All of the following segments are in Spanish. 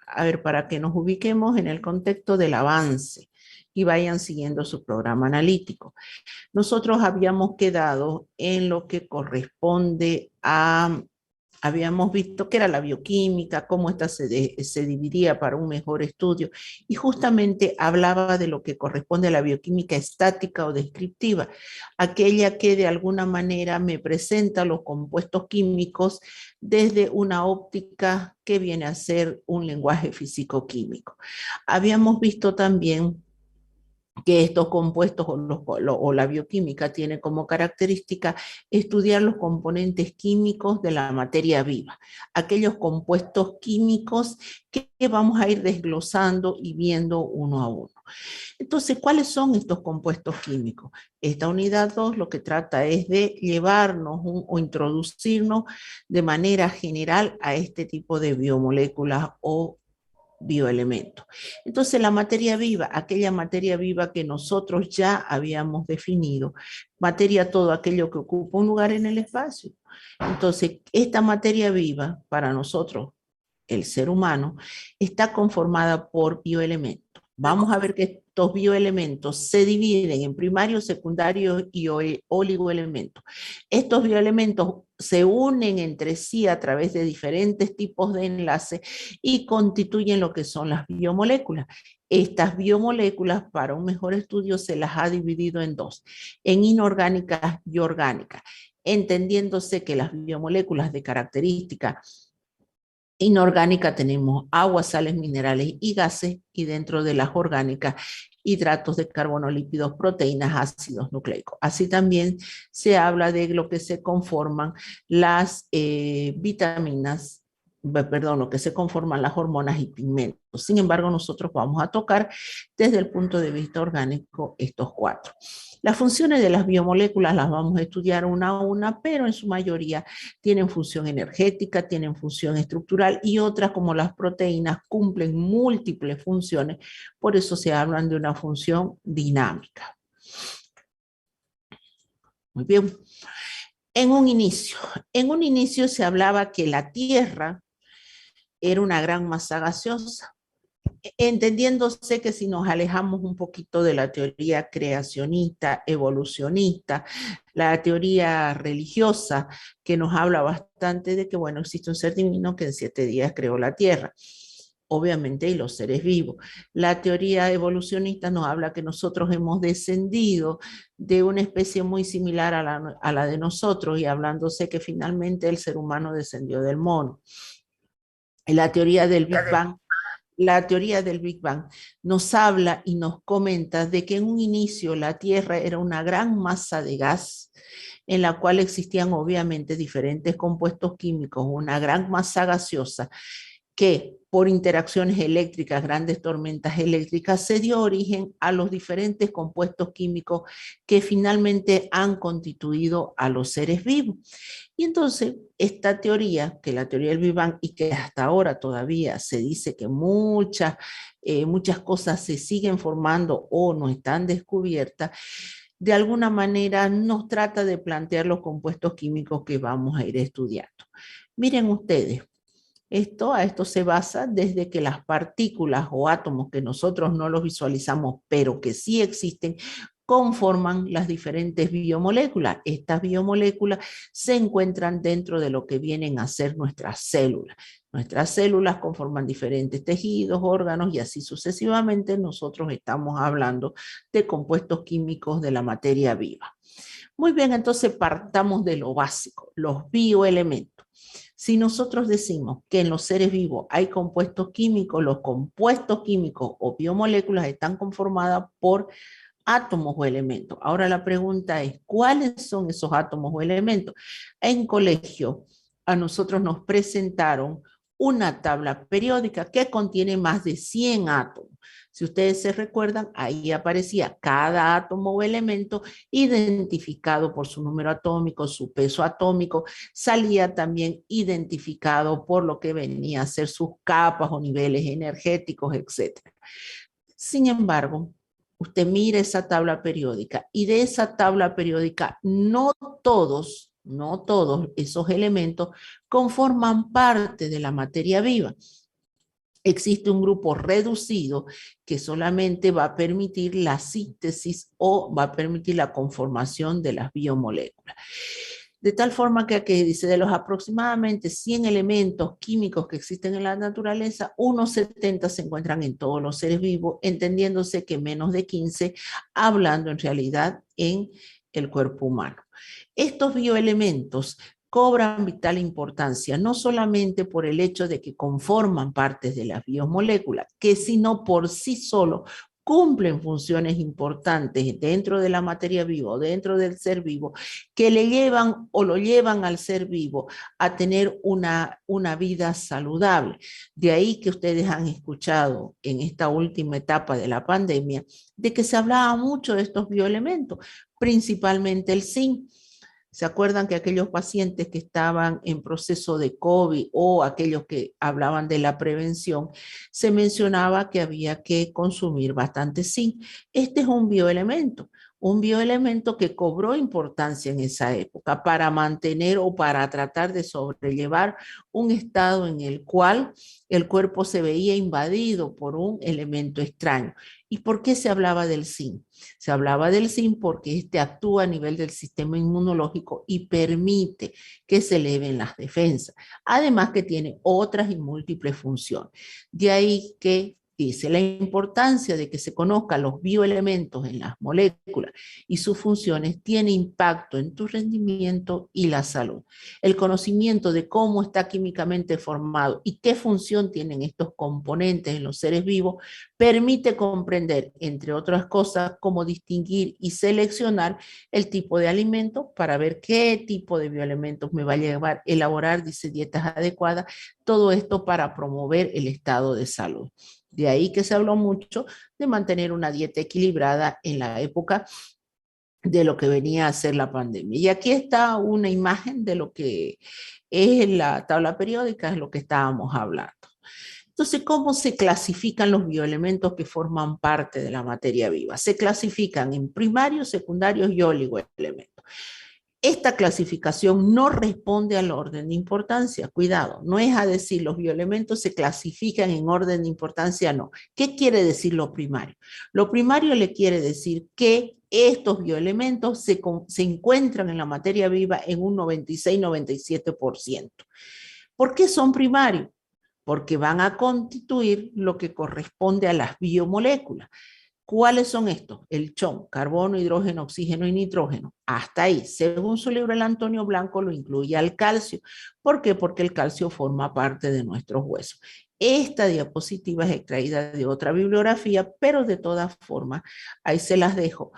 a ver, para que nos ubiquemos en el contexto del avance y vayan siguiendo su programa analítico. Nosotros habíamos quedado en lo que corresponde a, habíamos visto que era la bioquímica, cómo esta se dividía para un mejor estudio, y justamente hablaba de lo que corresponde a la bioquímica estática o descriptiva, aquella que de alguna manera me presenta los compuestos químicos desde una óptica que viene a ser un lenguaje físico-químico. Habíamos visto también que estos compuestos o la bioquímica tiene como característica estudiar los componentes químicos de la materia viva, aquellos compuestos químicos que vamos a ir desglosando y viendo uno a uno. Entonces, ¿cuáles son estos compuestos químicos? Esta unidad 2 lo que trata es de llevarnos o introducirnos de manera general a este tipo de biomoléculas o bioelementos. Entonces, la materia viva, aquella materia viva que nosotros ya habíamos definido, materia todo aquello que ocupa un lugar en el espacio. Entonces, esta materia viva, para nosotros, el ser humano, está conformada por bioelementos. Vamos a ver que estos bioelementos se dividen en primarios, secundarios y oligoelementos. Estos bioelementos se unen entre sí a través de diferentes tipos de enlaces y constituyen lo que son las biomoléculas. Estas biomoléculas, para un mejor estudio, se las ha dividido en dos, en inorgánicas y orgánicas, entendiéndose que las biomoléculas de característica inorgánica tenemos agua, sales, minerales y gases, y dentro de las orgánicas, hidratos de carbono, lípidos, proteínas, ácidos nucleicos. Así también se habla de lo que se conforman las vitaminas, perdón, lo que se conforman las hormonas y pigmentos. Sin embargo, nosotros vamos a tocar desde el punto de vista orgánico estos cuatro. Las funciones de las biomoléculas las vamos a estudiar una a una, pero en su mayoría tienen función energética, tienen función estructural, y otras como las proteínas cumplen múltiples funciones, por eso se hablan de una función dinámica. Muy bien. En un inicio se hablaba que la Tierra era una gran masa gaseosa, entendiéndose que si nos alejamos un poquito de la teoría creacionista, evolucionista, la teoría religiosa, que nos habla bastante de que, bueno, existe un ser divino que en 7 días creó la Tierra, obviamente, y los seres vivos. La teoría evolucionista nos habla que nosotros hemos descendido de una especie muy similar a la de nosotros, y hablándose que finalmente el ser humano descendió del mono. La teoría del Big Bang nos habla y nos comenta de que en un inicio la Tierra era una gran masa de gas en la cual existían obviamente diferentes compuestos químicos, una gran masa gaseosa que por interacciones eléctricas, grandes tormentas eléctricas, se dio origen a los diferentes compuestos químicos que finalmente han constituido a los seres vivos. Y entonces esta teoría, que la teoría del Big Bang, y que hasta ahora todavía se dice que muchas cosas se siguen formando o no están descubiertas, de alguna manera nos trata de plantear los compuestos químicos que vamos a ir estudiando. Miren ustedes, a esto se basa desde que las partículas o átomos que nosotros no los visualizamos, pero que sí existen, conforman las diferentes biomoléculas. Estas biomoléculas se encuentran dentro de lo que vienen a ser nuestras células. Nuestras células conforman diferentes tejidos, órganos, y así sucesivamente. Nosotros estamos hablando de compuestos químicos de la materia viva. Muy bien, entonces partamos de lo básico, los bioelementos. Si nosotros decimos que en los seres vivos hay compuestos químicos, los compuestos químicos o biomoléculas están conformadas por átomos o elementos. Ahora la pregunta es, ¿cuáles son esos átomos o elementos? En colegio a nosotros nos presentaron una tabla periódica que contiene más de 100 átomos. Si ustedes se recuerdan, ahí aparecía cada átomo o elemento identificado por su número atómico, su peso atómico, salía también identificado por lo que venía a ser sus capas o niveles energéticos, etc. Sin embargo, usted mira esa tabla periódica, y de esa tabla periódica no todos esos elementos conforman parte de la materia viva. existe un grupo reducido que solamente va a permitir la síntesis o va a permitir la conformación de las biomoléculas. De tal forma que aquí dice, de los aproximadamente 100 elementos químicos que existen en la naturaleza, unos 70 se encuentran en todos los seres vivos, entendiéndose que menos de 15 hablando en realidad en el cuerpo humano. Estos bioelementos cobran vital importancia, no solamente por el hecho de que conforman partes de las biomoléculas, que sino por sí solo cumplen funciones importantes dentro de la materia viva o dentro del ser vivo, que le llevan o lo llevan al ser vivo a tener una vida saludable. De ahí que ustedes han escuchado en esta última etapa de la pandemia, de que se hablaba mucho de estos bioelementos, principalmente el zinc. ¿Se acuerdan que aquellos pacientes que estaban en proceso de COVID o aquellos que hablaban de la prevención, se mencionaba que había que consumir bastante zinc? Este es un bioelemento que cobró importancia en esa época para mantener o para tratar de sobrellevar un estado en el cual el cuerpo se veía invadido por un elemento extraño. ¿Y por qué se hablaba del zinc? Se hablaba del zinc porque este actúa a nivel del sistema inmunológico y permite que se eleven las defensas. Además que tiene otras y múltiples funciones. De ahí que dice la importancia de que se conozcan los bioelementos en las moléculas y sus funciones tiene impacto en tu rendimiento y la salud. El conocimiento de cómo está químicamente formado y qué función tienen estos componentes en los seres vivos permite comprender, entre otras cosas, cómo distinguir y seleccionar el tipo de alimento para ver qué tipo de bioelementos me va a llevar a elaborar, dice, dietas adecuadas, todo esto para promover el estado de salud. De ahí que se habló mucho de mantener una dieta equilibrada en la época de lo que venía a ser la pandemia. Y aquí está una imagen de lo que es la tabla periódica, es lo que estábamos hablando. Entonces, ¿cómo se clasifican los bioelementos que forman parte de la materia viva? Se clasifican en primarios, secundarios y oligoelementos. Esta clasificación no responde al orden de importancia. Cuidado, no es a decir los bioelementos se clasifican en orden de importancia, no. ¿Qué quiere decir lo primario? Lo primario le quiere decir que estos bioelementos se encuentran en la materia viva en un 96-97%. ¿Por qué son primarios? Porque van a constituir lo que corresponde a las biomoléculas. ¿Cuáles son estos? El CHON, carbono, hidrógeno, oxígeno y nitrógeno. Hasta ahí. Según su libro, el Antonio Blanco lo incluye al calcio. ¿Por qué? Porque el calcio forma parte de nuestros huesos. Esta diapositiva es extraída de otra bibliografía, pero de todas formas, ahí se las dejo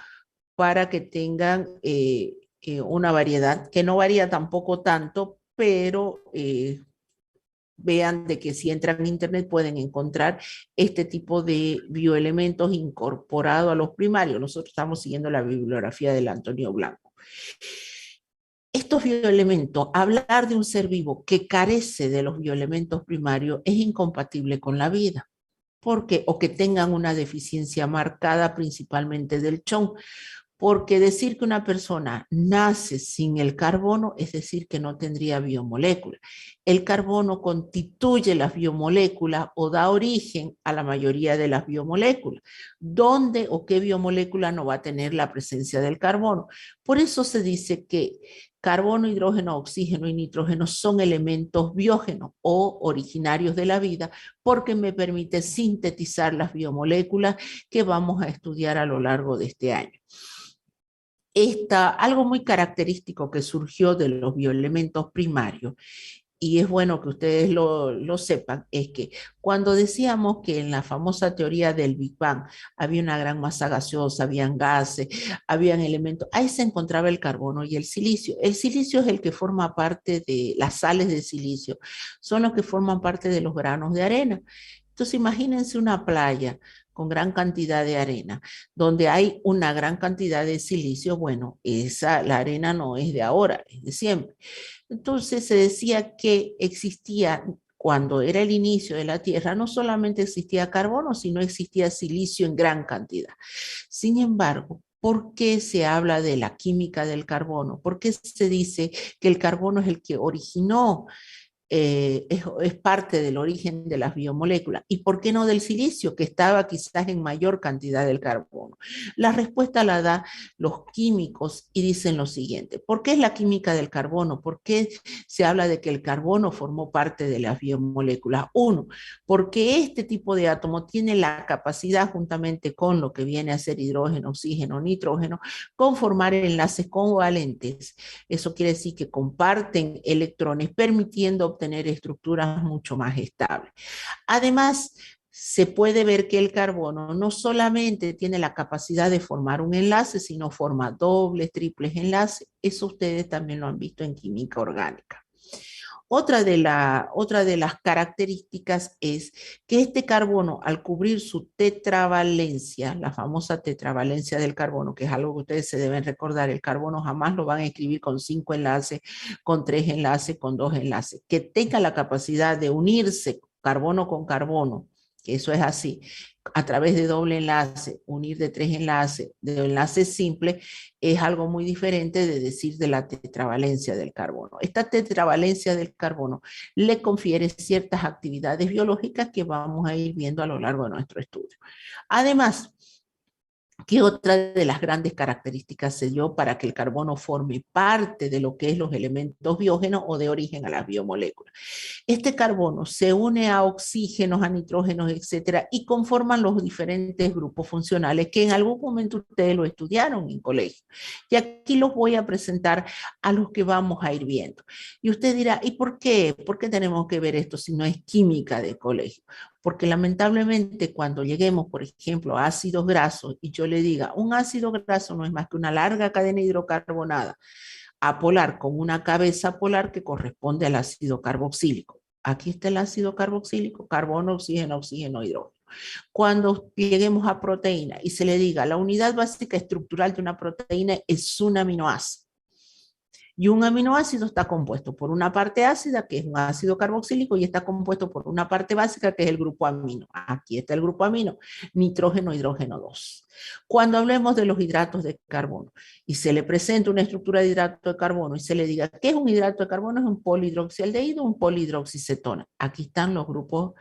para que tengan una variedad que no varía tampoco tanto, pero vean de que si entran en internet pueden encontrar este tipo de bioelementos incorporados a los primarios. Nosotros estamos siguiendo la bibliografía del Antonio Blanco. Estos bioelementos, hablar de un ser vivo que carece de los bioelementos primarios es incompatible con la vida. Porque, o que tengan una deficiencia marcada principalmente del CHON, porque decir que una persona nace sin el carbono es decir que no tendría biomoléculas. El carbono constituye las biomoléculas o da origen a la mayoría de las biomoléculas. ¿Dónde o qué biomolécula no va a tener la presencia del carbono? Por eso se dice que carbono, hidrógeno, oxígeno y nitrógeno son elementos biógenos o originarios de la vida porque me permite sintetizar las biomoléculas que vamos a estudiar a lo largo de este año. Algo muy característico que surgió de los bioelementos primarios, y es bueno que ustedes lo sepan, es que cuando decíamos que en la famosa teoría del Big Bang había una gran masa gaseosa, habían gases, habían elementos, ahí se encontraba el carbono y el silicio. El silicio es el que forma parte de las sales de silicio, son los que forman parte de los granos de arena. Entonces imagínense una playa con gran cantidad de arena, donde hay una gran cantidad de silicio. Bueno, la arena no es de ahora, es de siempre. Entonces se decía que existía, cuando era el inicio de la Tierra, no solamente existía carbono, sino existía silicio en gran cantidad. Sin embargo, ¿por qué se habla de la química del carbono? ¿Por qué se dice que el carbono es el que originó es parte del origen de las biomoléculas. ¿Y por qué no del silicio, que estaba quizás en mayor cantidad del carbono? La respuesta la da los químicos y dicen lo siguiente: ¿por qué es la química del carbono? ¿Por qué se habla de que el carbono formó parte de las biomoléculas? Uno, porque este tipo de átomo tiene la capacidad, juntamente con lo que viene a ser hidrógeno, oxígeno, nitrógeno, con formar enlaces covalentes. Eso quiere decir que comparten electrones, permitiendo obtener estructuras mucho más estables. Además, se puede ver que el carbono no solamente tiene la capacidad de formar un enlace, sino forma dobles, triples enlaces. Eso ustedes también lo han visto en química orgánica. Otra de las características es que este carbono, al cubrir su tetravalencia, la famosa tetravalencia del carbono, que es algo que ustedes se deben recordar, el carbono jamás lo van a escribir con 5 enlaces, con 3 enlaces, con 2 enlaces, que tenga la capacidad de unirse carbono con carbono, que eso es así, a través de doble enlace, unir de 3 enlaces, de enlaces simples, es algo muy diferente de decir de la tetravalencia del carbono. Esta tetravalencia del carbono le confiere ciertas actividades biológicas que vamos a ir viendo a lo largo de nuestro estudio. Además, ¿qué otra de las grandes características se dio para que el carbono forme parte de lo que es los elementos biógenos o de origen a las biomoléculas? Este carbono se une a oxígenos, a nitrógenos, etcétera, y conforman los diferentes grupos funcionales que en algún momento ustedes lo estudiaron en colegio. Y aquí los voy a presentar a los que vamos a ir viendo. Y usted dirá, ¿y por qué? ¿Por qué tenemos que ver esto si no es química de colegio? Porque lamentablemente cuando lleguemos, por ejemplo, a ácidos grasos y yo le diga, un ácido graso no es más que una larga cadena hidrocarbonada apolar con una cabeza polar que corresponde al ácido carboxílico. Aquí está el ácido carboxílico, carbono, oxígeno, oxígeno, hidrógeno. Cuando lleguemos a proteína y se le diga la unidad básica estructural de una proteína es un aminoácido. Y un aminoácido está compuesto por una parte ácida, que es un ácido carboxílico, y está compuesto por una parte básica, que es el grupo amino. Aquí está el grupo amino, nitrógeno, hidrógeno 2. Cuando hablemos de los hidratos de carbono y se le presenta una estructura de hidrato de carbono y se le diga, ¿qué es un hidrato de carbono? Es un polihidroxialdehído, un polihidroxicetona. Aquí están los grupos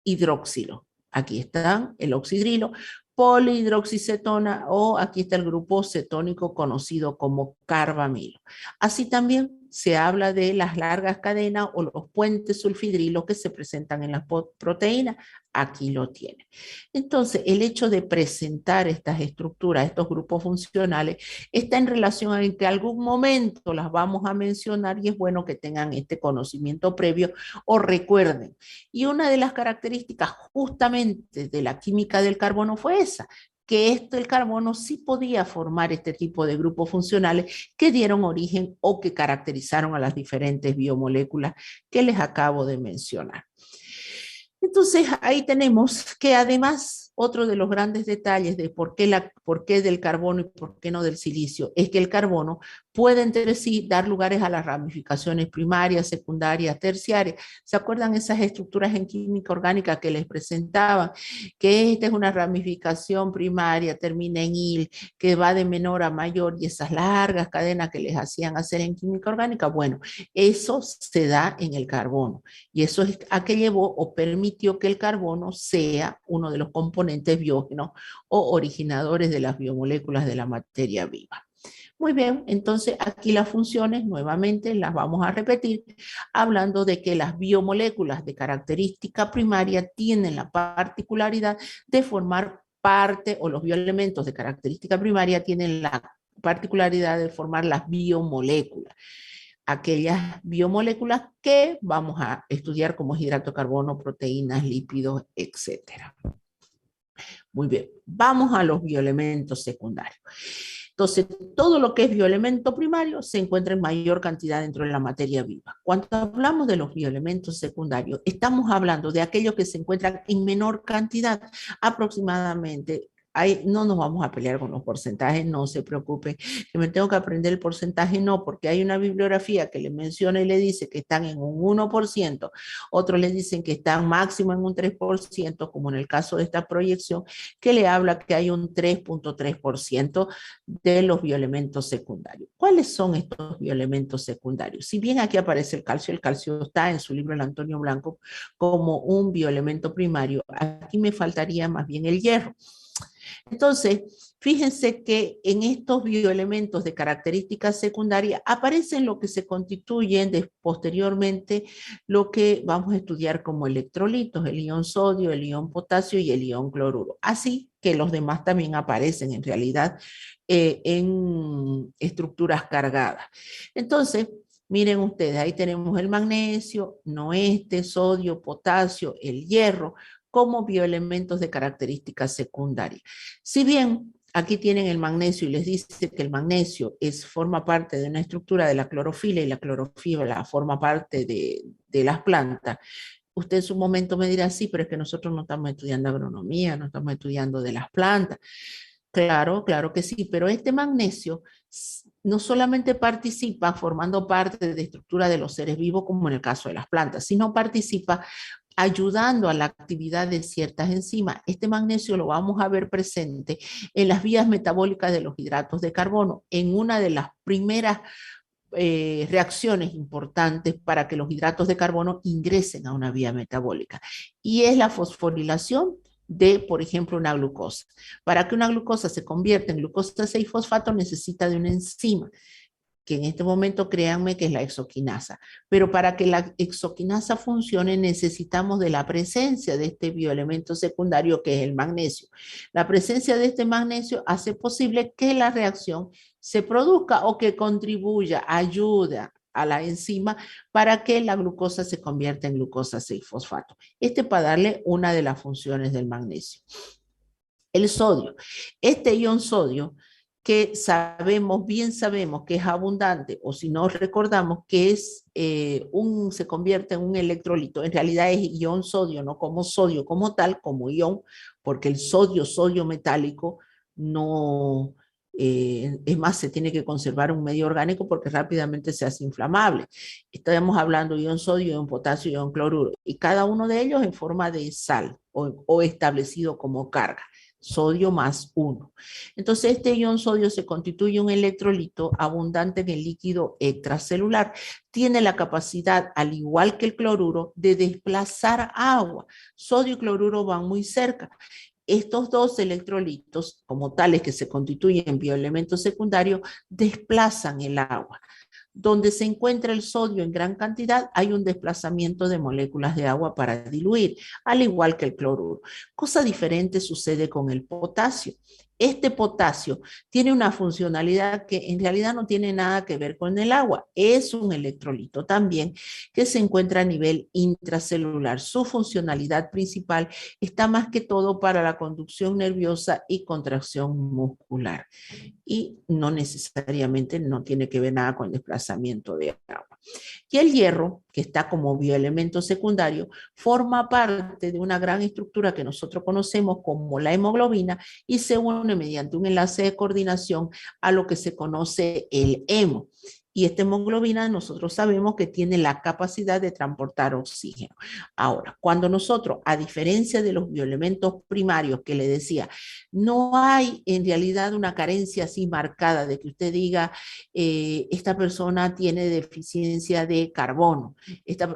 hidroxilo. Aquí están el oxidrilo, polihidroxicetona, o aquí está el grupo cetónico conocido como carbamilo. Así también se habla de las largas cadenas o los puentes sulfidrilos que se presentan en las proteínas. Aquí lo tiene. Entonces, el hecho de presentar estas estructuras, estos grupos funcionales, está en relación a que algún momento las vamos a mencionar y es bueno que tengan este conocimiento previo o recuerden. Y una de las características justamente de la química del carbono fue esa, que el carbono sí podía formar este tipo de grupos funcionales que dieron origen o que caracterizaron a las diferentes biomoléculas que les acabo de mencionar. Entonces ahí tenemos que además otro de los grandes detalles de por qué del carbono y por qué no del silicio es que el carbono puede entre sí dar lugares a las ramificaciones primarias, secundarias, terciarias. ¿Se acuerdan esas estructuras en química orgánica que les presentaba? Que esta es una ramificación primaria, termina en il, que va de menor a mayor, y esas largas cadenas que les hacían hacer en química orgánica, bueno, eso se da en el carbono. Y eso es a que llevó o permitió que el carbono sea uno de los componentes biógenos o originadores de las biomoléculas de la materia viva. Muy bien, entonces aquí las funciones nuevamente las vamos a repetir, hablando de que las biomoléculas de característica primaria tienen la particularidad de formar parte, o los bioelementos de característica primaria tienen la particularidad de formar las biomoléculas. Aquellas biomoléculas que vamos a estudiar como hidrato de carbono, proteínas, lípidos, etc. Muy bien, vamos a los bioelementos secundarios. Entonces, todo lo que es bioelemento primario se encuentra en mayor cantidad dentro de la materia viva. Cuando hablamos de los bioelementos secundarios, estamos hablando de aquellos que se encuentran en menor cantidad, aproximadamente no nos vamos a pelear con los porcentajes, no se preocupen, que me tengo que aprender el porcentaje, no, porque hay una bibliografía que le menciona y le dice que están en un 1%, otros le dicen que están máximo en un 3%, como en el caso de esta proyección, que le habla que hay un 3.3% de los bioelementos secundarios. ¿Cuáles son estos bioelementos secundarios? Si bien aquí aparece el calcio está en su libro El Antonio Blanco como un bioelemento primario, aquí me faltaría más bien el hierro. Entonces, fíjense que en estos bioelementos de características secundarias aparecen lo que se constituyen posteriormente lo que vamos a estudiar como electrolitos, el ion sodio, el ion potasio y el ion cloruro. Así que los demás también aparecen en realidad en estructuras cargadas. Entonces, miren ustedes, ahí tenemos el magnesio, noeste, sodio, potasio, el hierro, como bioelementos de características secundarias. Si bien aquí tienen el magnesio y les dice que el magnesio forma parte de una estructura de la clorofila y la clorofila forma parte de las plantas, usted en su momento me dirá, sí, pero es que nosotros no estamos estudiando agronomía, no estamos estudiando de las plantas. Claro, claro que sí, pero este magnesio no solamente participa formando parte de estructura de los seres vivos, como en el caso de las plantas, sino participa ayudando a la actividad de ciertas enzimas. Este magnesio lo vamos a ver presente en las vías metabólicas de los hidratos de carbono, en una de las primeras reacciones importantes para que los hidratos de carbono ingresen a una vía metabólica. Y es la fosforilación de, por ejemplo, una glucosa. Para que una glucosa se convierta en glucosa 6-fosfato necesita de una enzima, que en este momento créanme que es la exoquinasa. Pero para que la exoquinasa funcione necesitamos de la presencia de este bioelemento secundario que es el magnesio. La presencia de este magnesio hace posible que la reacción se produzca o que contribuya, ayuda a la enzima para que la glucosa se convierta en glucosa 6-fosfato. Para darle una de las funciones del magnesio. El sodio. Este ion sodio que bien sabemos que es abundante, o si no recordamos que se convierte en un electrolito, en realidad es ion sodio, no como sodio como tal, como ion, porque el sodio metálico no, es más, se tiene que conservar en un medio orgánico porque rápidamente se hace inflamable. Estamos hablando de ion sodio, ion potasio, ion cloruro, y cada uno de ellos en forma de sal o establecido como carga. Sodio más 1. Entonces, este ion sodio se constituye un electrolito abundante en el líquido extracelular. Tiene la capacidad, al igual que el cloruro, de desplazar agua. Sodio y cloruro van muy cerca. Estos dos electrolitos, como tales que se constituyen en bioelementos secundarios, desplazan el agua. Donde se encuentra el sodio en gran cantidad, hay un desplazamiento de moléculas de agua para diluir, al igual que el cloruro. Cosa diferente sucede con el potasio. Este potasio tiene una funcionalidad que en realidad no tiene nada que ver con el agua. Es un electrolito también que se encuentra a nivel intracelular. Su funcionalidad principal está más que todo para la conducción nerviosa y contracción muscular. Y no necesariamente no tiene que ver nada con el desplazamiento de agua. Y el hierro, que está como bioelemento secundario, forma parte de una gran estructura que nosotros conocemos como la hemoglobina y se une mediante un enlace de coordinación a lo que se conoce el hemo. Y esta hemoglobina nosotros sabemos que tiene la capacidad de transportar oxígeno. Ahora, cuando nosotros, a diferencia de los bioelementos primarios que le decía, no hay en realidad una carencia así marcada de que usted diga, esta persona tiene deficiencia de carbono,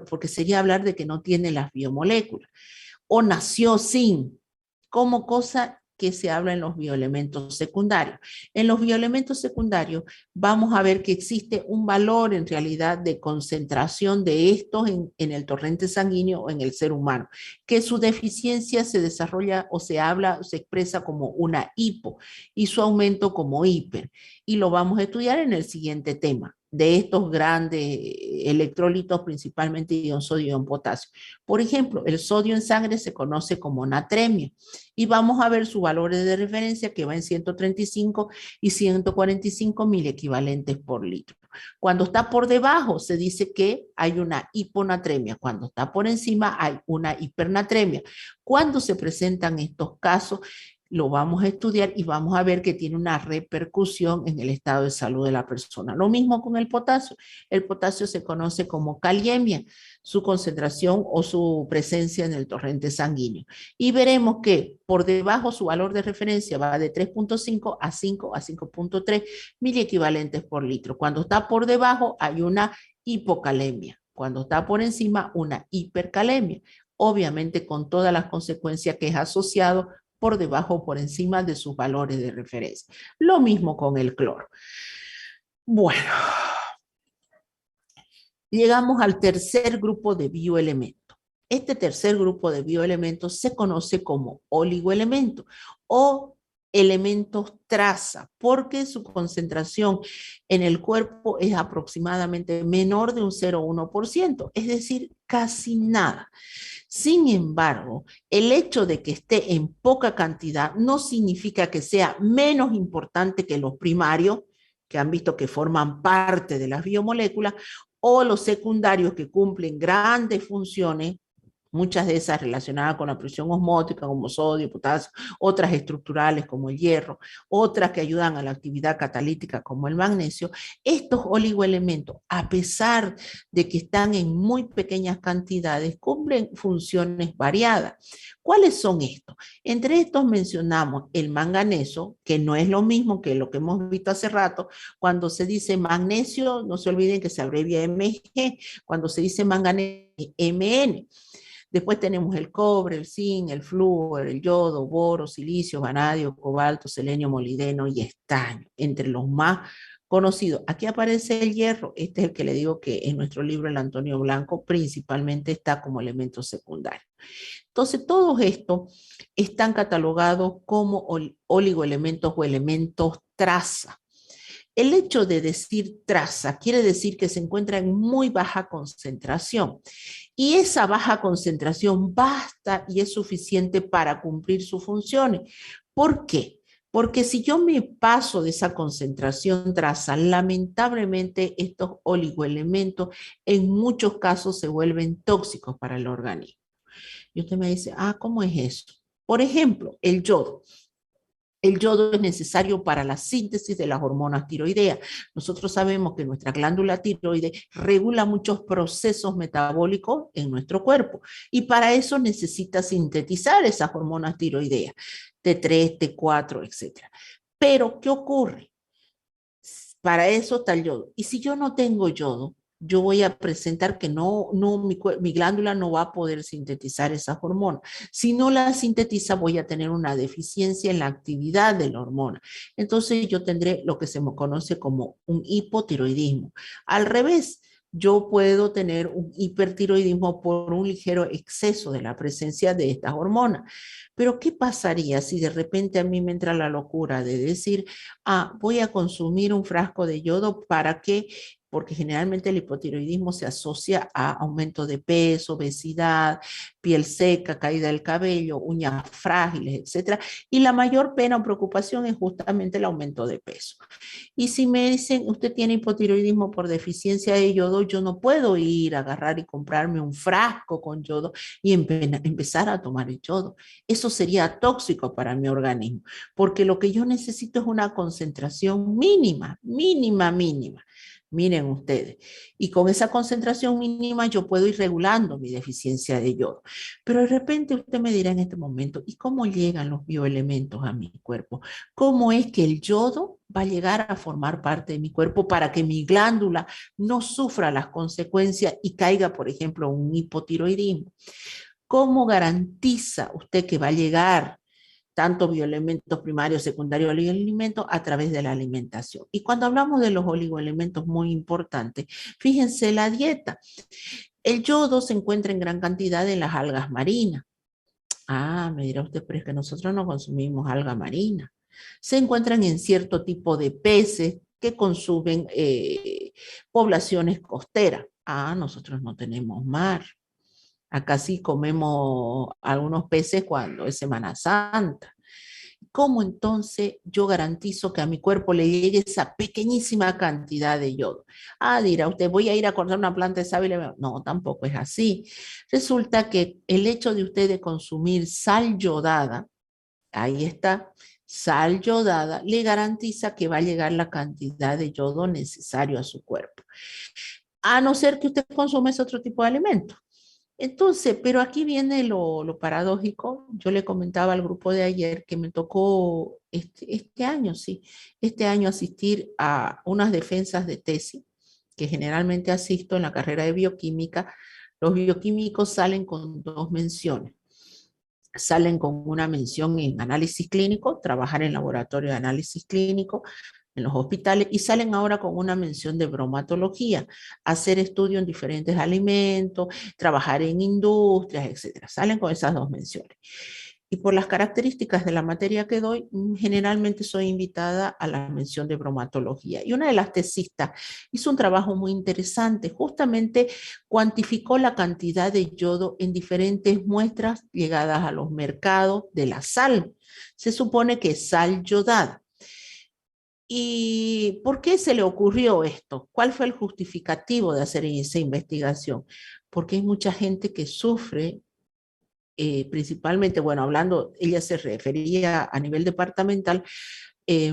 porque sería hablar de que no tiene las biomoléculas, o nació sin, como cosa que se habla en los bioelementos secundarios. En los bioelementos secundarios vamos a ver que existe un valor en realidad de concentración de estos en el torrente sanguíneo o en el ser humano, que su deficiencia se desarrolla o se habla o se expresa como una hipo y su aumento como hiper. Y lo vamos a estudiar en el siguiente tema de estos grandes electrolitos, principalmente ion sodio y ion potasio. Por ejemplo, el sodio en sangre se conoce como natremia y vamos a ver sus valores de referencia que va en 135 y 145 mil equivalentes por litro. Cuando está por debajo se dice que hay una hiponatremia, cuando está por encima hay una hipernatremia. Cuando se presentan estos casos, lo vamos a estudiar y vamos a ver que tiene una repercusión en el estado de salud de la persona. Lo mismo con el potasio. El potasio se conoce como kaliemia, su concentración o su presencia en el torrente sanguíneo. Y veremos que por debajo su valor de referencia va de 3.5 a 5 a 5.3 miliequivalentes por litro. Cuando está por debajo hay una hipocalemia. Cuando está por encima, una hipercalemia. Obviamente con todas las consecuencias que es asociado por debajo o por encima de sus valores de referencia. Lo mismo con el cloro. Bueno, llegamos al tercer grupo de bioelementos. Este tercer grupo de bioelementos se conoce como oligoelementos o elementos traza, porque su concentración en el cuerpo es aproximadamente menor de un 0,1%, es decir, casi nada. Sin embargo, el hecho de que esté en poca cantidad no significa que sea menos importante que los primarios, que han visto que forman parte de las biomoléculas, o los secundarios que cumplen grandes funciones, muchas de esas relacionadas con la presión osmótica, como sodio, potasio, otras estructurales como el hierro, otras que ayudan a la actividad catalítica como el magnesio. Estos oligoelementos, a pesar de que están en muy pequeñas cantidades, cumplen funciones variadas. ¿Cuáles son estos? Entre estos mencionamos el manganeso, que no es lo mismo que lo que hemos visto hace rato. Cuando se dice magnesio, no se olviden que se abrevia Mg. Cuando se dice manganeso, Mn. Después tenemos el cobre, el zinc, el flúor, el yodo, boro, silicio, vanadio, cobalto, selenio, molibdeno y estaño, entre los más conocidos. Aquí aparece el hierro, este es el que le digo que en nuestro libro El Antonio Blanco principalmente está como elemento secundario. Entonces, todos estos están catalogados como oligoelementos o elementos traza. El hecho de decir traza quiere decir que se encuentra en muy baja concentración. Y esa baja concentración basta y es suficiente para cumplir sus funciones. ¿Por qué? Porque si yo me paso de esa concentración traza, lamentablemente estos oligoelementos en muchos casos se vuelven tóxicos para el organismo. Y usted me dice, ¿cómo es eso? Por ejemplo, el yodo. El yodo es necesario para la síntesis de las hormonas tiroideas. Nosotros sabemos que nuestra glándula tiroide regula muchos procesos metabólicos en nuestro cuerpo y para eso necesita sintetizar esas hormonas tiroideas, T3, T4, etc. Pero, ¿qué ocurre? Para eso está el yodo. Y si yo no tengo yodo, yo voy a presentar que mi glándula no va a poder sintetizar esas hormonas. Si no la sintetiza, voy a tener una deficiencia en la actividad de la hormona. Entonces yo tendré lo que se me conoce como un hipotiroidismo. Al revés, yo puedo tener un hipertiroidismo por un ligero exceso de la presencia de estas hormonas. Pero ¿qué pasaría si de repente a mí me entra la locura de decir, voy a consumir un frasco de yodo para que, porque generalmente el hipotiroidismo se asocia a aumento de peso, obesidad, piel seca, caída del cabello, uñas frágiles, etcétera, y la mayor pena o preocupación es justamente el aumento de peso. Y si me dicen, usted tiene hipotiroidismo por deficiencia de yodo, yo no puedo ir a agarrar y comprarme un frasco con yodo y empezar a tomar el yodo. Eso sería tóxico para mi organismo, porque lo que yo necesito es una concentración mínima, mínima, mínima. Miren ustedes, y con esa concentración mínima yo puedo ir regulando mi deficiencia de yodo. Pero de repente usted me dirá en este momento, ¿y cómo llegan los bioelementos a mi cuerpo? ¿Cómo es que el yodo va a llegar a formar parte de mi cuerpo para que mi glándula no sufra las consecuencias y caiga, por ejemplo, un hipotiroidismo? ¿Cómo garantiza usted que va a llegar tanto bioelementos primarios, secundarios, oligoelementos a través de la alimentación? Y cuando hablamos de los oligoelementos, muy importante, fíjense la dieta. El yodo se encuentra en gran cantidad en las algas marinas. Me dirá usted, pero es que nosotros no consumimos alga marina. Se encuentran en cierto tipo de peces que consumen poblaciones costeras. Nosotros no tenemos mar. Acá sí comemos algunos peces cuando es Semana Santa. ¿Cómo entonces yo garantizo que a mi cuerpo le llegue esa pequeñísima cantidad de yodo? Dirá usted, voy a ir a cortar una planta de sábila. No, tampoco es así. Resulta que el hecho de usted de consumir sal yodada ahí está, sal yodada le garantiza que va a llegar la cantidad de yodo necesario a su cuerpo. A no ser que usted consume ese otro tipo de alimento. Entonces, pero aquí viene lo paradójico. Yo le comentaba al grupo de ayer que me tocó este año, sí, este año asistir a unas defensas de tesis que generalmente asisto en la carrera de bioquímica. Los bioquímicos salen con dos menciones. Salen con una mención en análisis clínico, trabajar en laboratorio de análisis clínico, en los hospitales, y salen ahora con una mención de bromatología, hacer estudio en diferentes alimentos, trabajar en industrias, etcétera. Salen con esas dos menciones. Y por las características de la materia que doy, generalmente soy invitada a la mención de bromatología. Y una de las tesistas hizo un trabajo muy interesante, justamente cuantificó la cantidad de yodo en diferentes muestras llegadas a los mercados de la sal. Se supone que es sal yodada. ¿Y por qué se le ocurrió esto? ¿Cuál fue el justificativo de hacer esa investigación? Porque hay mucha gente que sufre, principalmente, bueno, hablando, ella se refería a nivel departamental,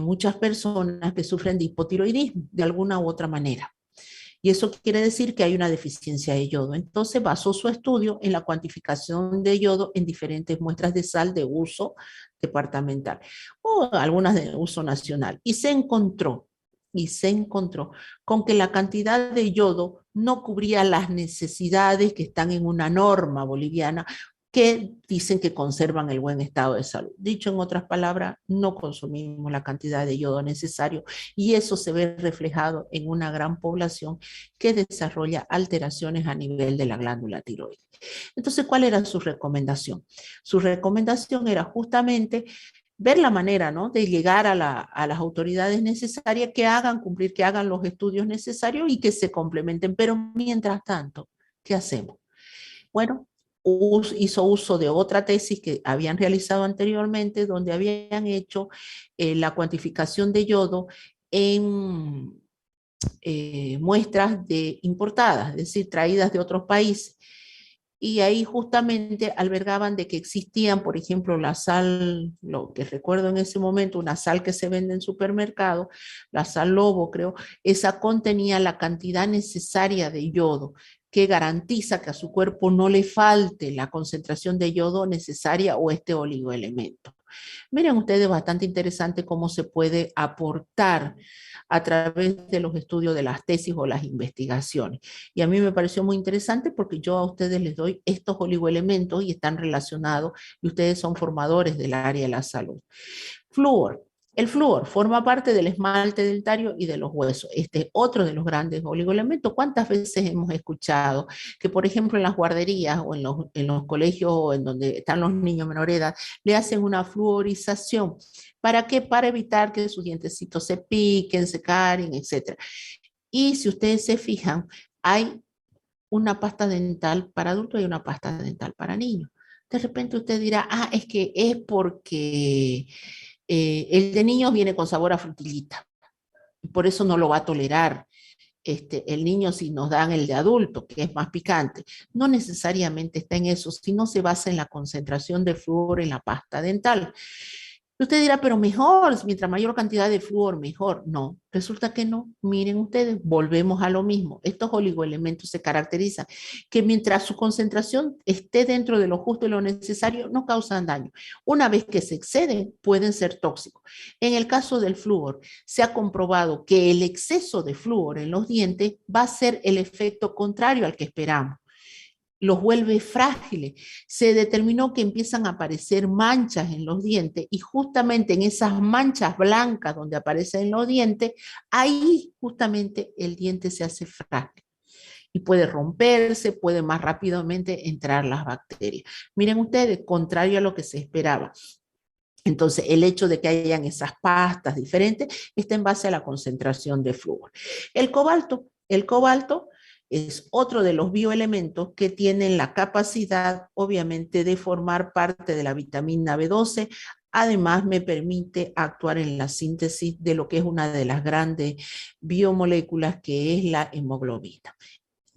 muchas personas que sufren de hipotiroidismo de alguna u otra manera. Y eso quiere decir que hay una deficiencia de yodo. Entonces basó su estudio en la cuantificación de yodo en diferentes muestras de sal de uso departamental o algunas de uso nacional. Y se encontró con que la cantidad de yodo no cubría las necesidades que están en una norma boliviana que dicen que conservan el buen estado de salud. Dicho en otras palabras, no consumimos la cantidad de yodo necesario y eso se ve reflejado en una gran población que desarrolla alteraciones a nivel de la glándula tiroides. Entonces, ¿cuál era su recomendación? Su recomendación era justamente ver la manera, ¿no?, de llegar a las autoridades necesarias que hagan cumplir, que hagan los estudios necesarios y que se complementen. Pero mientras tanto, ¿qué hacemos? Bueno, hizo uso de otra tesis que habían realizado anteriormente, donde habían hecho la cuantificación de yodo en muestras importadas, es decir, traídas de otros países. Y ahí justamente albergaban de que existían, por ejemplo, la sal, lo que recuerdo en ese momento, una sal que se vende en supermercado, la sal Lobo, creo, esa contenía la cantidad necesaria de yodo que garantiza que a su cuerpo no le falte la concentración de yodo necesaria o este oligoelemento. Miren ustedes, bastante interesante cómo se puede aportar a través de los estudios de las tesis o las investigaciones. Y a mí me pareció muy interesante porque yo a ustedes les doy estos oligoelementos y están relacionados y ustedes son formadores del área de la salud. Flúor. El flúor forma parte del esmalte dentario y de los huesos. Este es otro de los grandes oligoelementos. ¿Cuántas veces hemos escuchado que, por ejemplo, en las guarderías o en los colegios o en donde están los niños menor de edad, le hacen una fluorización? ¿Para qué? Para evitar que sus dientecitos se piquen, se caren, etc. Y si ustedes se fijan, hay una pasta dental para adultos y una pasta dental para niños. De repente usted dirá, es que es porque el de niños viene con sabor a frutillita, por eso no lo va a tolerar el niño si nos dan el de adulto, que es más picante. No necesariamente está en eso, sino se basa en la concentración de flúor en la pasta dental. Usted dirá, pero mejor, mientras mayor cantidad de flúor, mejor. No, resulta que no. Miren ustedes, volvemos a lo mismo. Estos oligoelementos se caracterizan que mientras su concentración esté dentro de lo justo y lo necesario, no causan daño. Una vez que se exceden, pueden ser tóxicos. En el caso del flúor, se ha comprobado que el exceso de flúor en los dientes va a ser el efecto contrario al que esperamos. Los vuelve frágiles. Se determinó que empiezan a aparecer manchas en los dientes y justamente en esas manchas blancas donde aparecen los dientes, ahí justamente el diente se hace frágil y puede romperse, puede más rápidamente entrar las bacterias. Miren ustedes, contrario a lo que se esperaba. Entonces, el hecho de que hayan esas pastas diferentes está en base a la concentración de flúor. El cobalto es otro de los bioelementos que tienen la capacidad, obviamente, de formar parte de la vitamina B12. Además, me permite actuar en la síntesis de lo que es una de las grandes biomoléculas, que es la hemoglobina.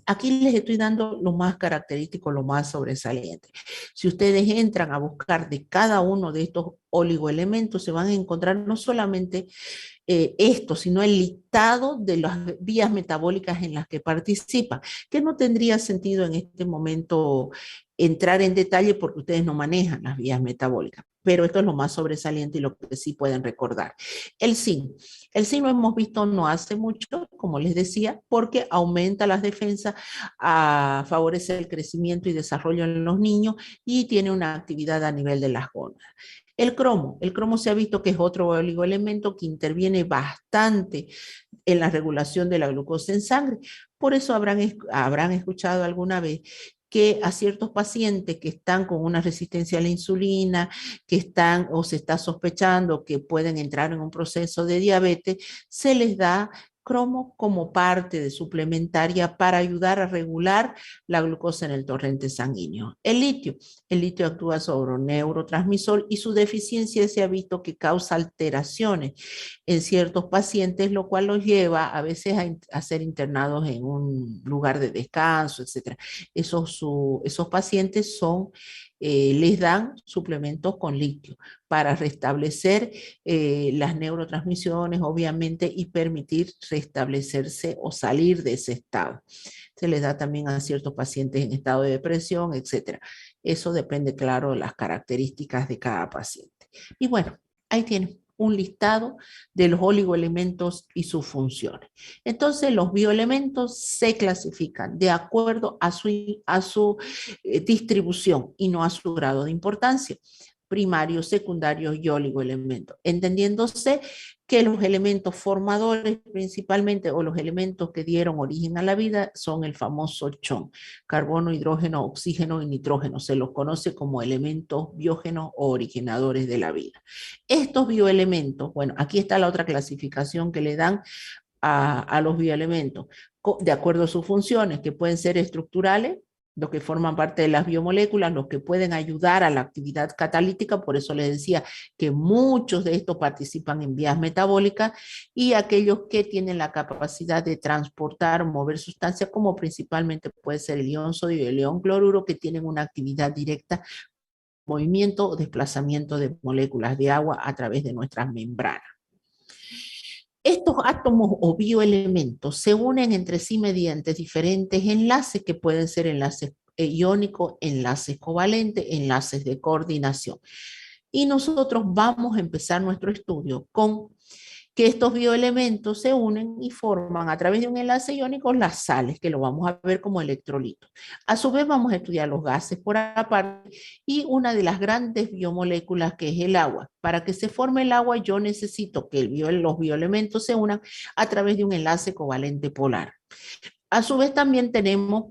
Aquí les estoy dando lo más característico, lo más sobresaliente. Si ustedes entran a buscar de cada uno de estos oligoelementos, se van a encontrar no solamente esto, sino el listado de las vías metabólicas en las que participan, que no tendría sentido en este momento entrar en detalle porque ustedes no manejan las vías metabólicas, pero esto es lo más sobresaliente y lo que sí pueden recordar. El zinc. El zinc lo hemos visto no hace mucho, como les decía, porque aumenta las defensas, favorece el crecimiento y desarrollo en los niños y tiene una actividad a nivel de las gónadas. El cromo se ha visto que es otro oligoelemento que interviene bastante en la regulación de la glucosa en sangre. Por eso habrán escuchado alguna vez que a ciertos pacientes que están con una resistencia a la insulina, que están o se está sospechando que pueden entrar en un proceso de diabetes, se les da cromo como parte de suplementaria para ayudar a regular la glucosa en el torrente sanguíneo. El litio actúa sobre un neurotransmisor y su deficiencia se ha visto que causa alteraciones en ciertos pacientes, lo cual los lleva a veces a ser internados en un lugar de descanso, etc. Esos pacientes les dan suplementos con litio para restablecer las neurotransmisiones, obviamente, y permitir restablecerse o salir de ese estado. Se les da también a ciertos pacientes en estado de depresión, etc. Eso depende, claro, de las características de cada paciente. Y bueno, ahí tienen un listado de los oligoelementos y sus funciones. Entonces, los bioelementos se clasifican de acuerdo a su distribución y no a su grado de importancia, primarios, secundarios y oligoelementos, entendiéndose que los elementos formadores principalmente o los elementos que dieron origen a la vida son el famoso CHON, carbono, hidrógeno, oxígeno y nitrógeno. Se los conoce como elementos biógenos o originadores de la vida. Estos bioelementos, bueno, aquí está la otra clasificación que le dan a los bioelementos, de acuerdo a sus funciones, que pueden ser estructurales, los que forman parte de las biomoléculas, los que pueden ayudar a la actividad catalítica, por eso les decía que muchos de estos participan en vías metabólicas, y aquellos que tienen la capacidad de transportar, mover sustancias, como principalmente puede ser el ion sodio y el ion cloruro, que tienen una actividad directa, movimiento o desplazamiento de moléculas de agua a través de nuestras membranas. Estos átomos o bioelementos se unen entre sí mediante diferentes enlaces que pueden ser enlaces iónicos, enlaces covalentes, enlaces de coordinación. Y nosotros vamos a empezar nuestro estudio con que estos bioelementos se unen y forman a través de un enlace iónico las sales, que lo vamos a ver como electrolitos. A su vez vamos a estudiar los gases por aparte y una de las grandes biomoléculas que es el agua. Para que se forme el agua yo necesito que los bioelementos se unan a través de un enlace covalente polar. A su vez también tenemos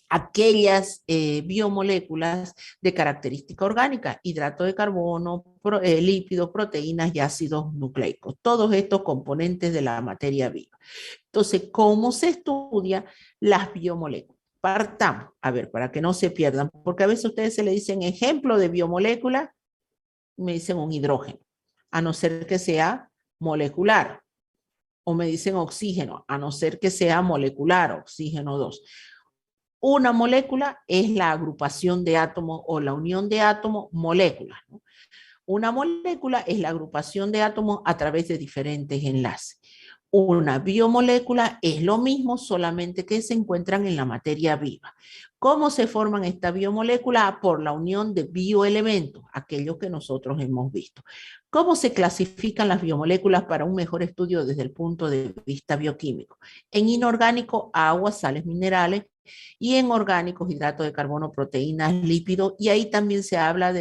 aquellas biomoléculas de característica orgánica, hidrato de carbono, lípidos, proteínas y ácidos nucleicos, todos estos componentes de la materia viva. Entonces, ¿cómo se estudia las biomoléculas? Partamos, a ver, para que no se pierdan, porque a veces ustedes se le dicen ejemplo de biomolécula, me dicen un hidrógeno, a no ser que sea molecular, o me dicen oxígeno, a no ser que sea molecular, oxígeno 2. Una molécula es la agrupación de átomos o la unión de átomos, moléculas, ¿no? Una molécula es la agrupación de átomos a través de diferentes enlaces. Una biomolécula es lo mismo, solamente que se encuentran en la materia viva. ¿Cómo se forman estas biomoléculas? Por la unión de bioelementos, aquellos que nosotros hemos visto. ¿Cómo se clasifican las biomoléculas para un mejor estudio desde el punto de vista bioquímico? En inorgánico, agua, sales minerales, y en orgánicos, hidratos de carbono, proteínas, lípidos, y ahí también se habla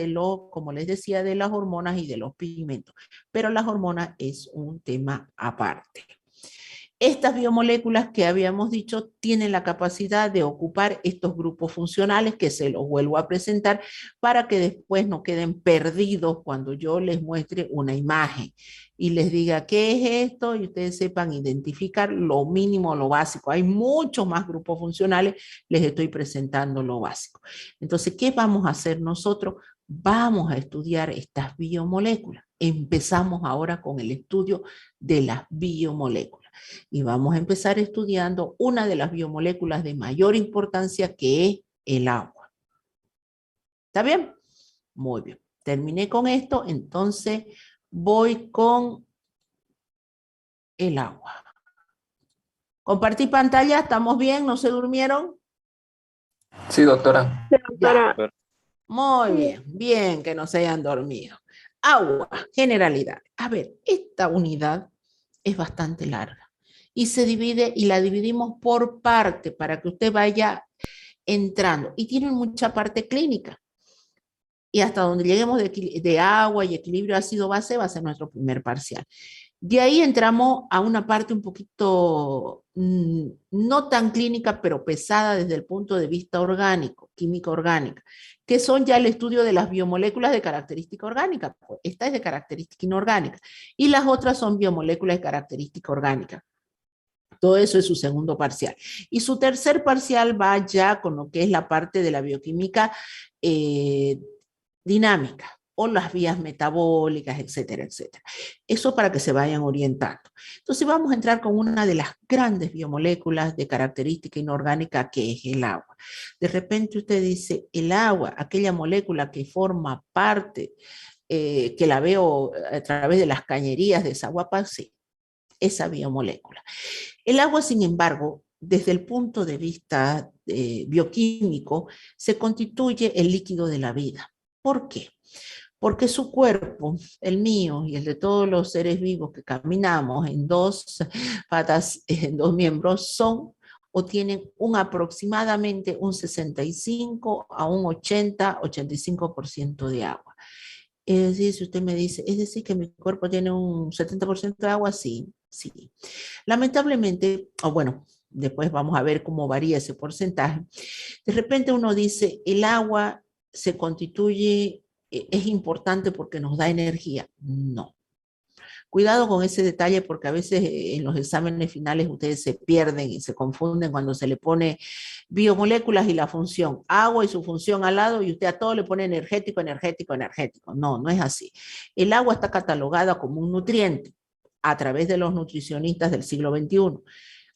como les decía, de las hormonas y de los pigmentos, pero las hormonas es un tema aparte. Estas biomoléculas que habíamos dicho tienen la capacidad de ocupar estos grupos funcionales, que se los vuelvo a presentar para que después no queden perdidos cuando yo les muestre una imagen y les diga qué es esto y ustedes sepan identificar lo mínimo, lo básico. Hay muchos más grupos funcionales, les estoy presentando lo básico. Entonces, ¿qué vamos a hacer nosotros? Vamos a estudiar estas biomoléculas. Empezamos ahora con el estudio de las biomoléculas y vamos a empezar estudiando una de las biomoléculas de mayor importancia, que es el agua. ¿Está bien? Muy bien. Terminé con esto, entonces voy con el agua. Compartí pantalla, ¿estamos bien? ¿No se durmieron? Sí, doctora. Sí, Ya. doctora. Muy bien, bien que no se hayan dormido. Agua, generalidad. A ver, esta unidad es bastante larga y se divide y la dividimos por parte para que usted vaya entrando. Y tiene mucha parte clínica. Y hasta donde lleguemos de agua y equilibrio ácido-base va a ser nuestro primer parcial. De ahí entramos a una parte un poquito no tan clínica, pero pesada desde el punto de vista orgánico, química orgánica, que son ya el estudio de las biomoléculas de característica orgánica. Esta es de característica inorgánica y las otras son biomoléculas de característica orgánica. Todo eso es su segundo parcial. Y su tercer parcial va ya con lo que es la parte de la bioquímica dinámica o las vías metabólicas, etcétera, etcétera. Eso para que se vayan orientando. Entonces vamos a entrar con una de las grandes biomoléculas de característica inorgánica, que es el agua. De repente usted dice, el agua, aquella molécula que forma parte, que la veo a través de las cañerías de Zaguapa, sí, esa biomolécula. El agua, sin embargo, desde el punto de vista bioquímico, se constituye el líquido de la vida. ¿Por qué? Porque su cuerpo, el mío y el de todos los seres vivos que caminamos en dos patas, en dos miembros, son o tienen aproximadamente un 65 a un 80-85% de agua. Es decir, si usted me dice, es decir, que mi cuerpo tiene un 70% de agua, sí, sí. Lamentablemente, o bueno, después vamos a ver cómo varía ese porcentaje. De repente uno dice, el agua se constituye, es importante porque nos da energía. No. Cuidado con ese detalle porque a veces en los exámenes finales ustedes se pierden y se confunden cuando se le pone biomoléculas y la función, agua y su función al lado, y usted a todo le pone energético, energético, energético. No, no es así. El agua está catalogada como un nutriente a través de los nutricionistas del siglo XXI.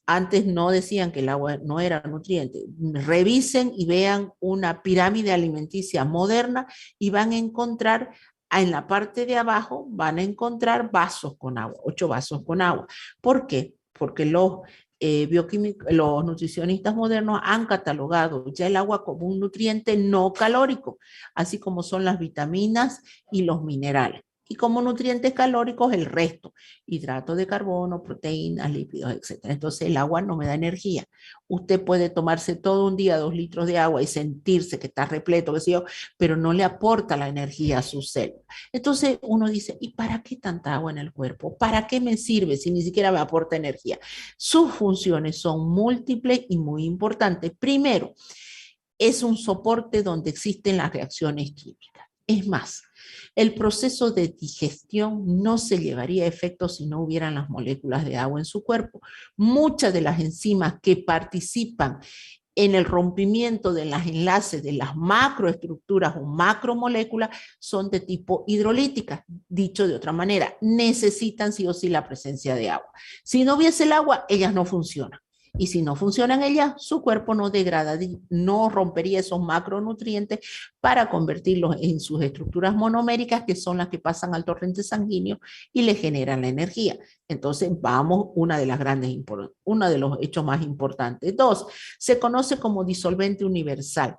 Antes no decían que el agua no era nutriente. Revisen y vean una pirámide alimenticia moderna y van a encontrar, en la parte de abajo, van a encontrar vasos con agua, 8 vasos con agua. ¿Por qué? Porque los los nutricionistas modernos han catalogado ya el agua como un nutriente no calórico, así como son las vitaminas y los minerales. Y como nutrientes calóricos el resto, hidratos de carbono, proteínas, lípidos, etc. Entonces el agua no me da energía. Usted puede tomarse todo un día 2 litros de agua y sentirse que está repleto, qué sé yo, pero no le aporta la energía a su célula. Entonces uno dice, ¿y para qué tanta agua en el cuerpo? ¿Para qué me sirve si ni siquiera me aporta energía? Sus funciones son múltiples y muy importantes. Primero, es un soporte donde existen las reacciones químicas. Es más, el proceso de digestión no se llevaría a efecto si no hubieran las moléculas de agua en su cuerpo. Muchas de las enzimas que participan en el rompimiento de los enlaces de las macroestructuras o macromoléculas son de tipo hidrolítica. Dicho de otra manera, necesitan sí o sí la presencia de agua. Si no hubiese el agua, ellas no funcionan. Y si no funcionan ellas, su cuerpo no degrada, no rompería esos macronutrientes para convertirlos en sus estructuras monoméricas, que son las que pasan al torrente sanguíneo y le generan la energía. Entonces, vamos, uno de los hechos más importantes. 2, se conoce como disolvente universal.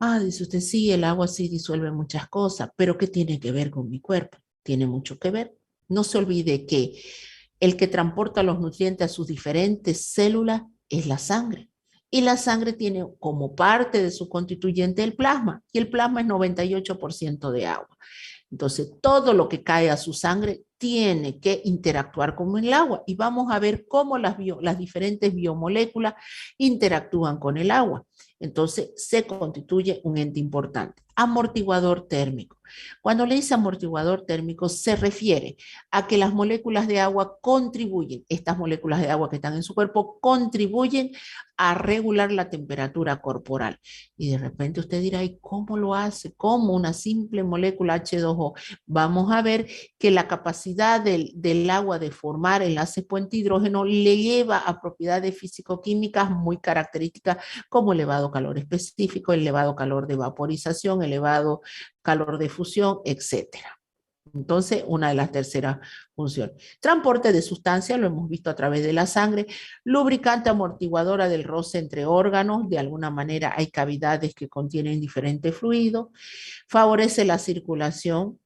Ah, dice usted, sí, el agua sí disuelve muchas cosas, pero ¿qué tiene que ver con mi cuerpo? Tiene mucho que ver. No se olvide que el que transporta los nutrientes a sus diferentes células es la sangre. Y la sangre tiene como parte de su constituyente el plasma, y el plasma es 98% de agua. Entonces, todo lo que cae a su sangre tiene que interactuar con el agua y vamos a ver cómo las diferentes biomoléculas interactúan con el agua. Entonces se constituye un ente importante. Amortiguador térmico. Cuando le dice amortiguador térmico se refiere a que las moléculas de agua contribuyen, estas moléculas de agua que están en su cuerpo contribuyen a regular la temperatura corporal. Y de repente usted dirá, ¿y cómo lo hace? ¿Cómo una simple molécula H2O? Vamos a ver que la capacidad del agua de formar enlaces puente hidrógeno le lleva a propiedades físico-químicas muy características como elevado calor específico, elevado calor de vaporización, elevado calor de fusión, etcétera. Entonces, una de las terceras funciones. Transporte de sustancias, lo hemos visto a través de la sangre. Lubricante amortiguadora del roce entre órganos. De alguna manera hay cavidades que contienen diferentes fluidos. Favorece la circulación,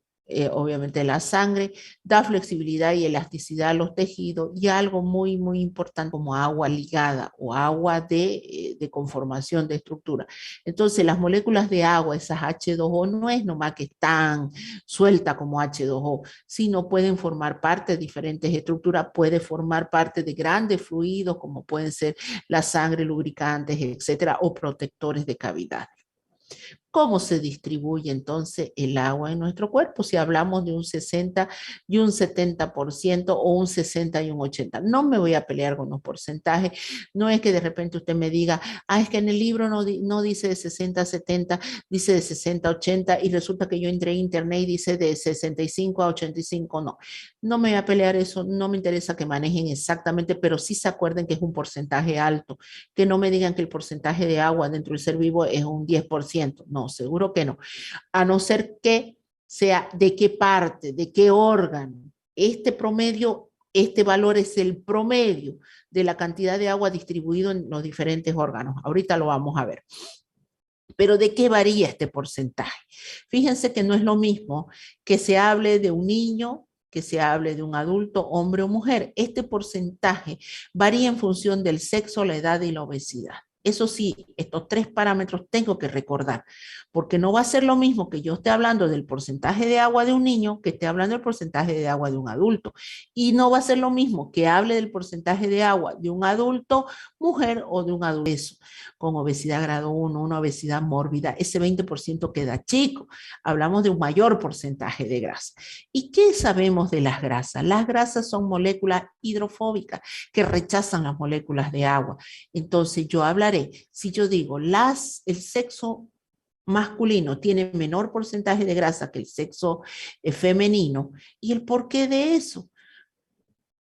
obviamente la sangre. Da flexibilidad y elasticidad a los tejidos. Y algo muy, muy importante como agua ligada o agua de conformación de estructura. Entonces, las moléculas de agua, esas H2O, no es nomás que están suelta como H2O, sino pueden formar parte de diferentes estructuras, puede formar parte de grandes fluidos como pueden ser la sangre, lubricantes, etcétera, o protectores de cavidad. ¿Cómo se distribuye entonces el agua en nuestro cuerpo? Si hablamos de un 60 y un 70% o un 60 y un 80. No me voy a pelear con los porcentajes. No es que de repente usted me diga, es que en el libro no dice de 60 a 70, dice de 60 a 80 y resulta que yo entré a internet y dice de 65 a 85. No, no me voy a pelear eso. No me interesa que manejen exactamente, pero sí se acuerden que es un porcentaje alto. Que no me digan que el porcentaje de agua dentro del ser vivo es un 10%. No, seguro que no. A no ser que sea de qué parte, de qué órgano. Este promedio, este valor es el promedio de la cantidad de agua distribuido en los diferentes órganos. Ahorita lo vamos a ver. Pero ¿de qué varía este porcentaje? Fíjense que no es lo mismo que se hable de un niño, que se hable de un adulto, hombre o mujer. Este porcentaje varía en función del sexo, la edad y la obesidad. Eso sí, estos tres parámetros tengo que recordar, porque no va a ser lo mismo que yo esté hablando del porcentaje de agua de un niño que esté hablando del porcentaje de agua de un adulto. Y no va a ser lo mismo que hable del porcentaje de agua de un adulto, mujer o de un adulto con obesidad grado 1, una obesidad mórbida. Ese 20% queda chico. Hablamos de un mayor porcentaje de grasa. ¿Y qué sabemos de las grasas? Las grasas son moléculas hidrofóbicas que rechazan las moléculas de agua. Entonces yo hablaré, si yo digo el sexo masculino tiene menor porcentaje de grasa que el sexo femenino, ¿y el porqué de eso?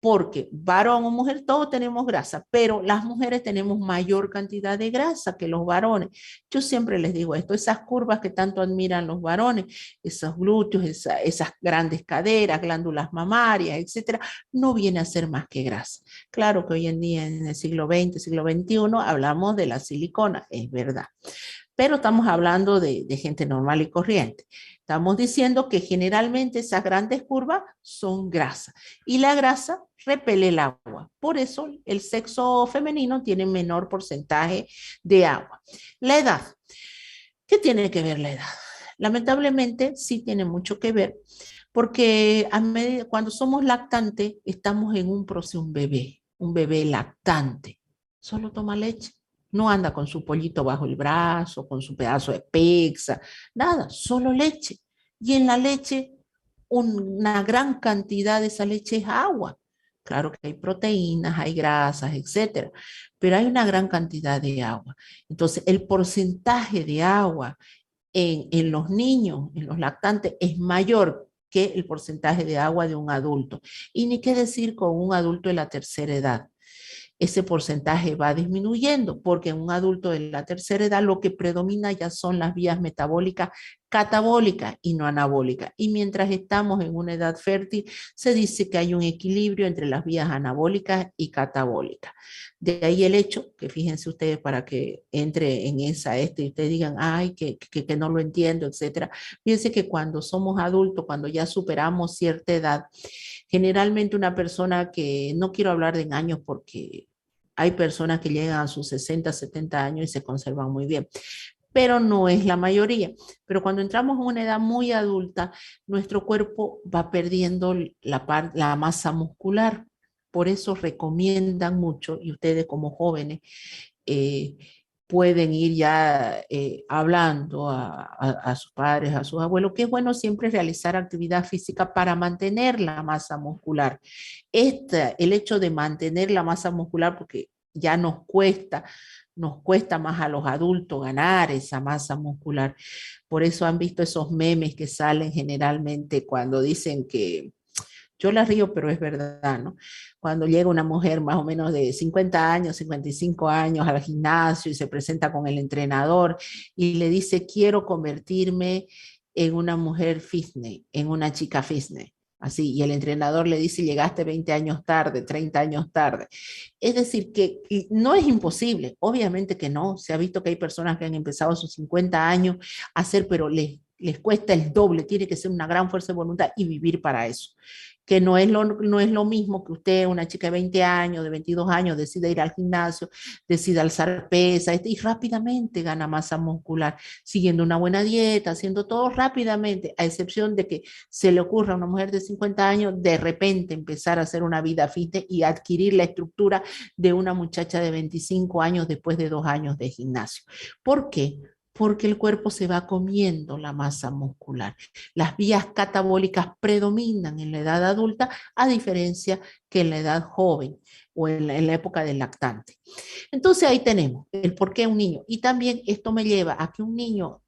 Porque varón o mujer, todos tenemos grasa, pero las mujeres tenemos mayor cantidad de grasa que los varones. Yo siempre les digo esto, esas curvas que tanto admiran los varones, esos glúteos, esas grandes caderas, glándulas mamarias, etcétera, no viene a ser más que grasa. Claro que hoy en día, en el siglo XX, siglo XXI, hablamos de la silicona, es verdad. Pero estamos hablando de gente normal y corriente. Estamos diciendo que generalmente esas grandes curvas son grasa y la grasa repele el agua. Por eso el sexo femenino tiene menor porcentaje de agua. La edad. ¿Qué tiene que ver la edad? Lamentablemente sí tiene mucho que ver porque cuando somos lactantes estamos en un proceso, un bebé lactante. Solo toma leche. No anda con su pollito bajo el brazo, con su pedazo de pizza, nada, solo leche. Y en la leche, una gran cantidad de esa leche es agua. Claro que hay proteínas, hay grasas, etcétera, pero hay una gran cantidad de agua. Entonces, el porcentaje de agua en los niños, en los lactantes, es mayor que el porcentaje de agua de un adulto. Y ni qué decir con un adulto de la tercera edad. Ese porcentaje va disminuyendo porque en un adulto de la tercera edad lo que predomina ya son las vías metabólicas catabólicas y no anabólicas. Y mientras estamos en una edad fértil, se dice que hay un equilibrio entre las vías anabólicas y catabólicas. De ahí el hecho, que fíjense ustedes para que entre en y ustedes digan, ay, que no lo entiendo, etcétera. Fíjense que cuando somos adultos, cuando ya superamos cierta edad, generalmente una persona que, no quiero hablar de años porque hay personas que llegan a sus 60, 70 años y se conservan muy bien. pero no es la mayoría. Pero cuando entramos a una edad muy adulta, nuestro cuerpo va perdiendo la masa muscular. Por eso recomiendan mucho, y ustedes como jóvenes eh, pueden ir ya hablando a sus padres, a sus abuelos, que es bueno siempre realizar actividad física para mantener la masa muscular. El hecho de mantener la masa muscular, porque ya nos cuesta más a los adultos ganar esa masa muscular. Por eso han visto esos memes que salen generalmente cuando dicen que yo la río, pero es verdad, ¿no? Cuando llega una mujer más o menos de 50 años, 55 años al gimnasio y se presenta con el entrenador y le dice, quiero convertirme en una mujer fitness, en una chica fitness. Así, y el entrenador le dice, llegaste 20 años tarde, 30 años tarde. Es decir, que no es imposible, obviamente que no. Se ha visto que hay personas que han empezado a sus 50 años a hacer, pero les cuesta el doble, tiene que ser una gran fuerza de voluntad y vivir para eso, que no es lo mismo que usted, una chica de 20 años, de 22 años, decida ir al gimnasio, decida alzar pesas y rápidamente gana masa muscular, siguiendo una buena dieta, haciendo todo rápidamente, a excepción de que se le ocurra a una mujer de 50 años de repente empezar a hacer una vida fitness y adquirir la estructura de una muchacha de 25 años después de 2 años de gimnasio. ¿Por qué? Porque el cuerpo se va comiendo la masa muscular. Las vías catabólicas predominan en la edad adulta, a diferencia que en la edad joven o en la época del lactante. Entonces ahí tenemos el por qué un niño. Y también esto me lleva a que un niño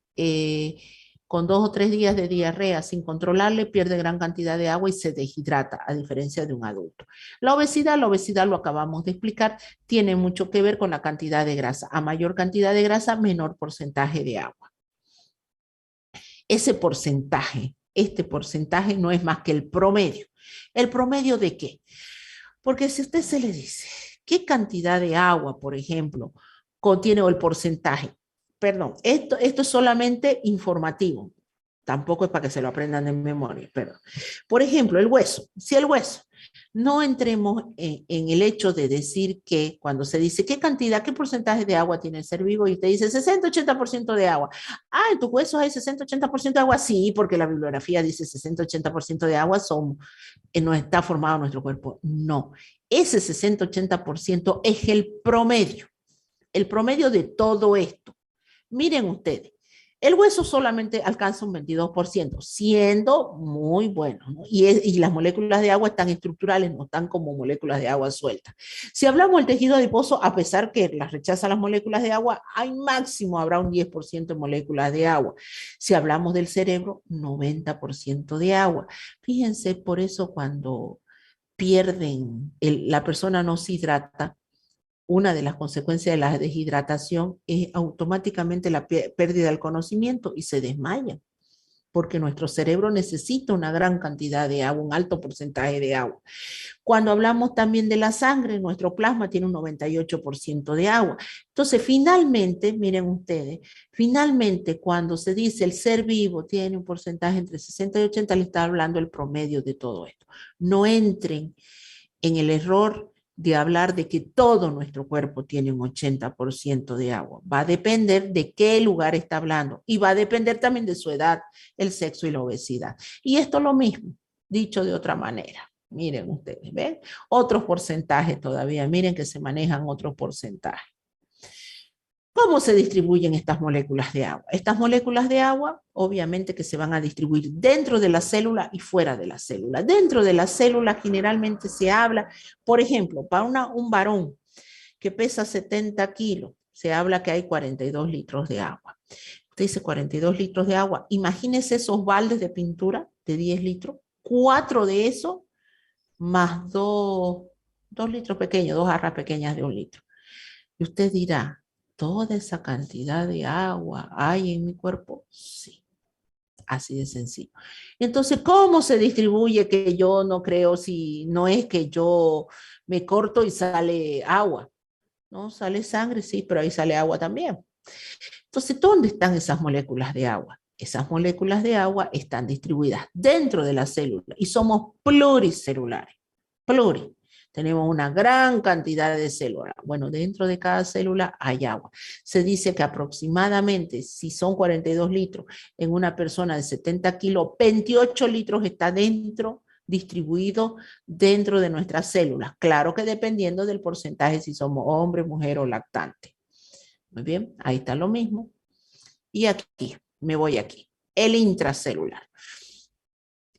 con 2 o 3 días de diarrea sin controlarle pierde gran cantidad de agua y se deshidrata, a diferencia de un adulto. La obesidad lo acabamos de explicar, tiene mucho que ver con la cantidad de grasa. A mayor cantidad de grasa, menor porcentaje de agua. Este porcentaje no es más que el promedio. ¿El promedio de qué? Porque si usted se le dice qué cantidad de agua, por ejemplo, contiene o el porcentaje, perdón, esto es solamente informativo, tampoco es para que se lo aprendan de memoria, pero, por ejemplo, el hueso, si el hueso, no entremos en el hecho de decir que cuando se dice qué cantidad, qué porcentaje de agua tiene el ser vivo y usted dice 60-80% de agua. Ah, en tus huesos hay 60-80% de agua, sí, porque la bibliografía dice 60-80% de agua no está formado nuestro cuerpo. No, ese 60-80% es el promedio de todo esto. Miren ustedes, el hueso solamente alcanza un 22%, siendo muy bueno, ¿no? Y las moléculas de agua están estructurales, no están como moléculas de agua sueltas. Si hablamos del tejido adiposo, a pesar que las rechaza las moléculas de agua, hay máximo habrá un 10% de moléculas de agua. Si hablamos del cerebro, 90% de agua. Fíjense, por eso cuando la persona no se hidrata, una de las consecuencias de la deshidratación es automáticamente la pérdida del conocimiento y se desmaya, porque nuestro cerebro necesita una gran cantidad de agua, un alto porcentaje de agua. Cuando hablamos también de la sangre, nuestro plasma tiene un 98% de agua. Entonces, finalmente, miren ustedes, finalmente cuando se dice el ser vivo tiene un porcentaje entre 60 y 80, le está hablando el promedio de todo esto. No entren en el error de hablar de que todo nuestro cuerpo tiene un 80% de agua. Va a depender de qué lugar está hablando y va a depender también de su edad, el sexo y la obesidad. Y esto es lo mismo, dicho de otra manera. Miren ustedes, ¿ven? Otros porcentajes todavía, miren que se manejan otros porcentajes. ¿Cómo se distribuyen estas moléculas de agua? Estas moléculas de agua, obviamente que se van a distribuir dentro de la célula y fuera de la célula. Dentro de la célula generalmente se habla, por ejemplo, para un varón que pesa 70 kilos, se habla que hay 42 litros de agua. Usted dice 42 litros de agua. Imagínese esos baldes de pintura de 10 litros, 4 de esos más 2 litros pequeños, 2 jarras pequeñas de 1 litro. Y usted dirá, ¿toda esa cantidad de agua hay en mi cuerpo? Sí, así de sencillo. Entonces, ¿cómo se distribuye? Que yo no creo, si no es que yo me corto y sale agua. No, sale sangre, sí, pero ahí sale agua también. Entonces, ¿dónde están esas moléculas de agua? Esas moléculas de agua están distribuidas dentro de la célula y somos pluricelulares. Pluri. Tenemos una gran cantidad de células. Bueno, dentro de cada célula hay agua. Se dice que aproximadamente, si son 42 litros en una persona de 70 kilos, 28 litros está dentro, distribuido dentro de nuestras células. Claro que dependiendo del porcentaje, si somos hombre, mujer o lactante. Muy bien, ahí está lo mismo. Y aquí, me voy aquí. El intracelular.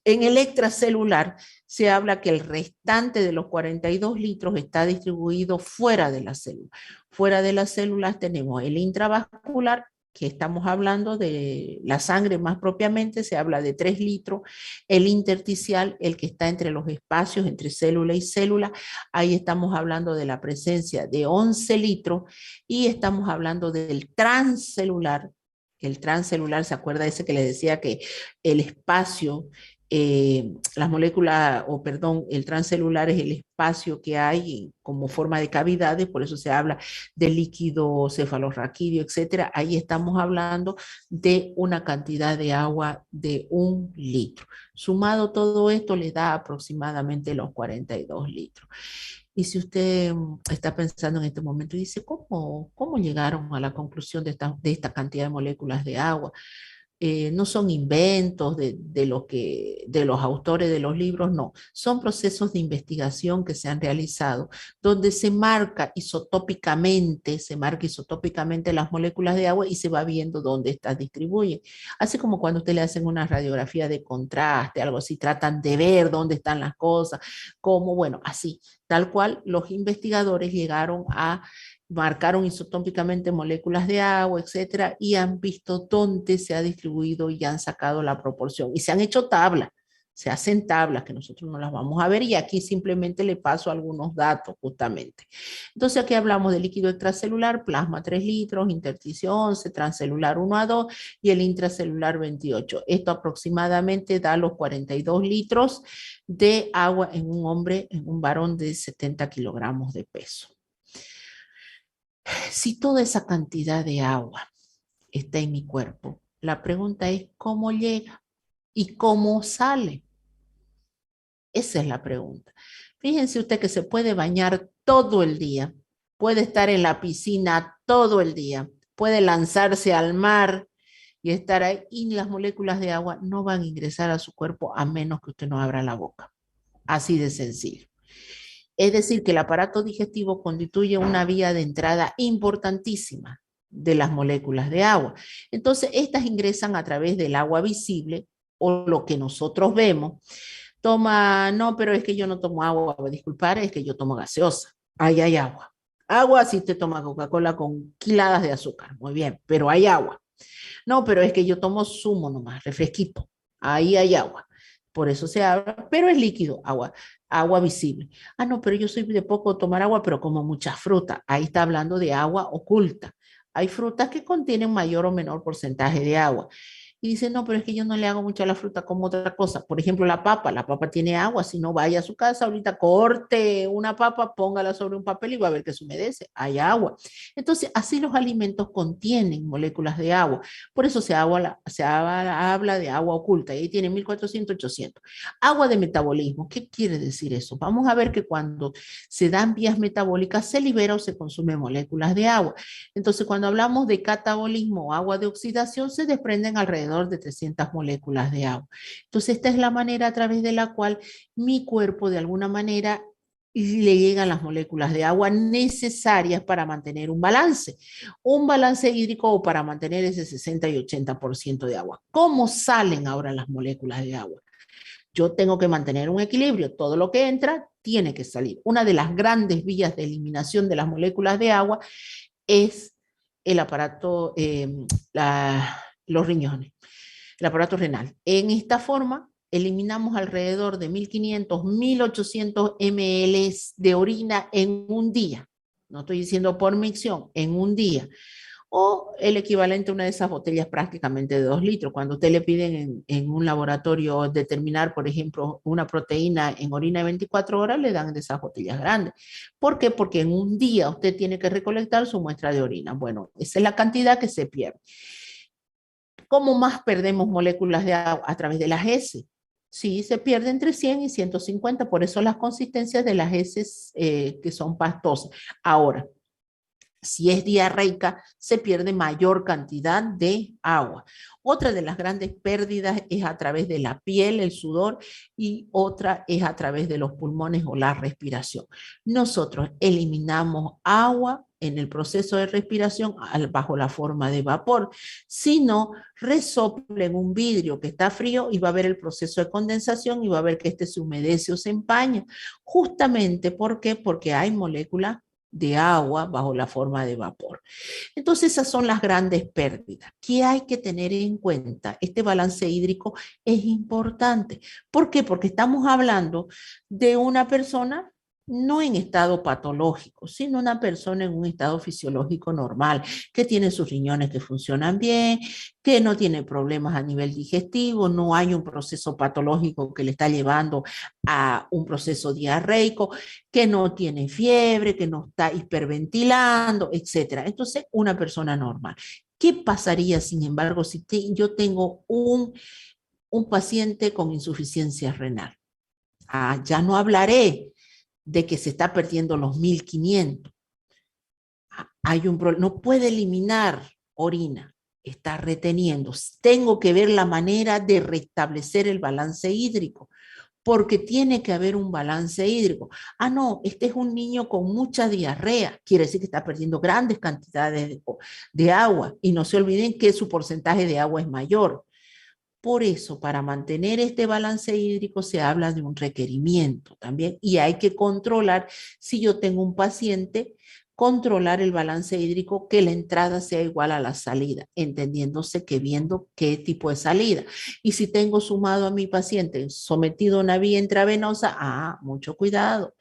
En el extracelular se habla que el restante de los 42 litros está distribuido fuera de la célula. Fuera de las células tenemos el intravascular, que estamos hablando de la sangre más propiamente, se habla de 3 litros. El intersticial, el que está entre los espacios, entre célula y célula, ahí estamos hablando de la presencia de 11 litros. Y estamos hablando del transcelular. El transcelular, ¿se acuerda ese que le decía que el espacio, las moléculas, o perdón, el transcelular es el espacio que hay como forma de cavidades, por eso se habla de líquido cefalorraquídeo, etcétera. Ahí estamos hablando de una cantidad de agua de 1 litro. Sumado todo esto le da aproximadamente los 42 litros. Y si usted está pensando en este momento y dice, ¿cómo llegaron a la conclusión de esta cantidad de moléculas de agua? No son inventos de los autores de los libros, no, son procesos de investigación que se han realizado, donde se marca isotópicamente las moléculas de agua y se va viendo dónde estas distribuyen. Así como cuando usted le hacen una radiografía de contraste, algo así, tratan de ver dónde están las cosas, cómo, bueno, así, tal cual los investigadores llegaron a marcaron isotópicamente moléculas de agua, etcétera, y han visto dónde se ha distribuido y han sacado la proporción. Y se han hecho tablas, se hacen tablas que nosotros no las vamos a ver y aquí simplemente le paso algunos datos justamente. Entonces aquí hablamos de líquido extracelular, plasma 3 litros, intersticio 11, transcelular 1 a 2 y el intracelular 28. Esto aproximadamente da los 42 litros de agua en un hombre, en un varón de 70 kilogramos de peso. Si toda esa cantidad de agua está en mi cuerpo, la pregunta es cómo llega y cómo sale. Esa es la pregunta. Fíjense usted que se puede bañar todo el día, puede estar en la piscina todo el día, puede lanzarse al mar y estar ahí y las moléculas de agua no van a ingresar a su cuerpo a menos que usted no abra la boca. Así de sencillo. Es decir, que el aparato digestivo constituye una vía de entrada importantísima de las moléculas de agua. Entonces, estas ingresan a través del agua visible o lo que nosotros vemos. No, pero es que yo no tomo agua, disculpar, es que yo tomo gaseosa. Ahí hay agua. Agua si usted toma Coca-Cola con quiladas de azúcar, muy bien, pero hay agua. No, pero es que yo tomo zumo nomás, refresquito. Ahí hay agua. Por eso se habla, pero es líquido, agua visible. Ah, no, pero yo soy de poco tomar agua, pero como mucha fruta. Ahí está hablando de agua oculta. Hay frutas que contienen mayor o menor porcentaje de agua. Y dice, no, pero es que yo no le hago mucho a la fruta como otra cosa. Por ejemplo, la papa tiene agua. Si no, vaya a su casa ahorita, corte una papa, póngala sobre un papel y va a ver que se humedece. Hay agua. Entonces, así los alimentos contienen moléculas de agua. Por eso se habla de agua oculta. Y ahí tiene 1400, 800. Agua de metabolismo. ¿Qué quiere decir eso? Vamos a ver que cuando se dan vías metabólicas, se libera o se consume moléculas de agua. Entonces, cuando hablamos de catabolismo o agua de oxidación, se desprenden alrededor de 300 moléculas de agua. Entonces, esta es la manera a través de la cual mi cuerpo, de alguna manera, le llegan las moléculas de agua necesarias para mantener un balance hídrico o para mantener ese 60 y 80% de agua. ¿Cómo salen ahora las moléculas de agua? Yo tengo que mantener un equilibrio, todo lo que entra tiene que salir. Una de las grandes vías de eliminación de las moléculas de agua es el aparato, los riñones, el aparato renal. En esta forma, eliminamos alrededor de 1500, 1800 ml de orina en un día. No estoy diciendo por micción, en un día. O el equivalente a una de esas botellas prácticamente de 2 litros. Cuando usted le piden en un laboratorio determinar, por ejemplo, una proteína en orina de 24 horas, le dan de esas botellas grandes. ¿Por qué? Porque en un día usted tiene que recolectar su muestra de orina. Bueno, esa es la cantidad que se pierde. ¿Cómo más perdemos moléculas de agua? A través de las heces. Sí, se pierde entre 100 y 150, por eso las consistencias de las heces que son pastosas. Ahora, si es diarreica, se pierde mayor cantidad de agua. Otra de las grandes pérdidas es a través de la piel, el sudor, y otra es a través de los pulmones o la respiración. Nosotros eliminamos agua en el proceso de respiración bajo la forma de vapor. Si no, resoplen un vidrio que está frío y va a haber el proceso de condensación y va a ver que este se humedece o se empaña. Justamente, ¿por qué? Porque hay moléculas de agua bajo la forma de vapor. Entonces, esas son las grandes pérdidas. ¿Qué hay que tener en cuenta? Este balance hídrico es importante. ¿Por qué? Porque estamos hablando de una persona no en estado patológico, sino una persona en un estado fisiológico normal, que tiene sus riñones que funcionan bien, que no tiene problemas a nivel digestivo, no hay un proceso patológico que le está llevando a un proceso diarreico, que no tiene fiebre, que no está hiperventilando, etcétera. Entonces, una persona normal. ¿Qué pasaría, sin embargo, si yo tengo un paciente con insuficiencia renal? Ya no hablaré de que se está perdiendo los 1500. Hay un problema, no puede eliminar orina, está reteniendo. Tengo que ver la manera de restablecer el balance hídrico, porque tiene que haber un balance hídrico. No, este es un niño con mucha diarrea, quiere decir que está perdiendo grandes cantidades de agua, y no se olviden que su porcentaje de agua es mayor. Por eso, para mantener este balance hídrico se habla de un requerimiento también, y hay que controlar, si yo tengo un paciente, controlar el balance hídrico, que la entrada sea igual a la salida, entendiéndose que viendo qué tipo de salida. Y si tengo sumado a mi paciente sometido a una vía intravenosa, mucho cuidado.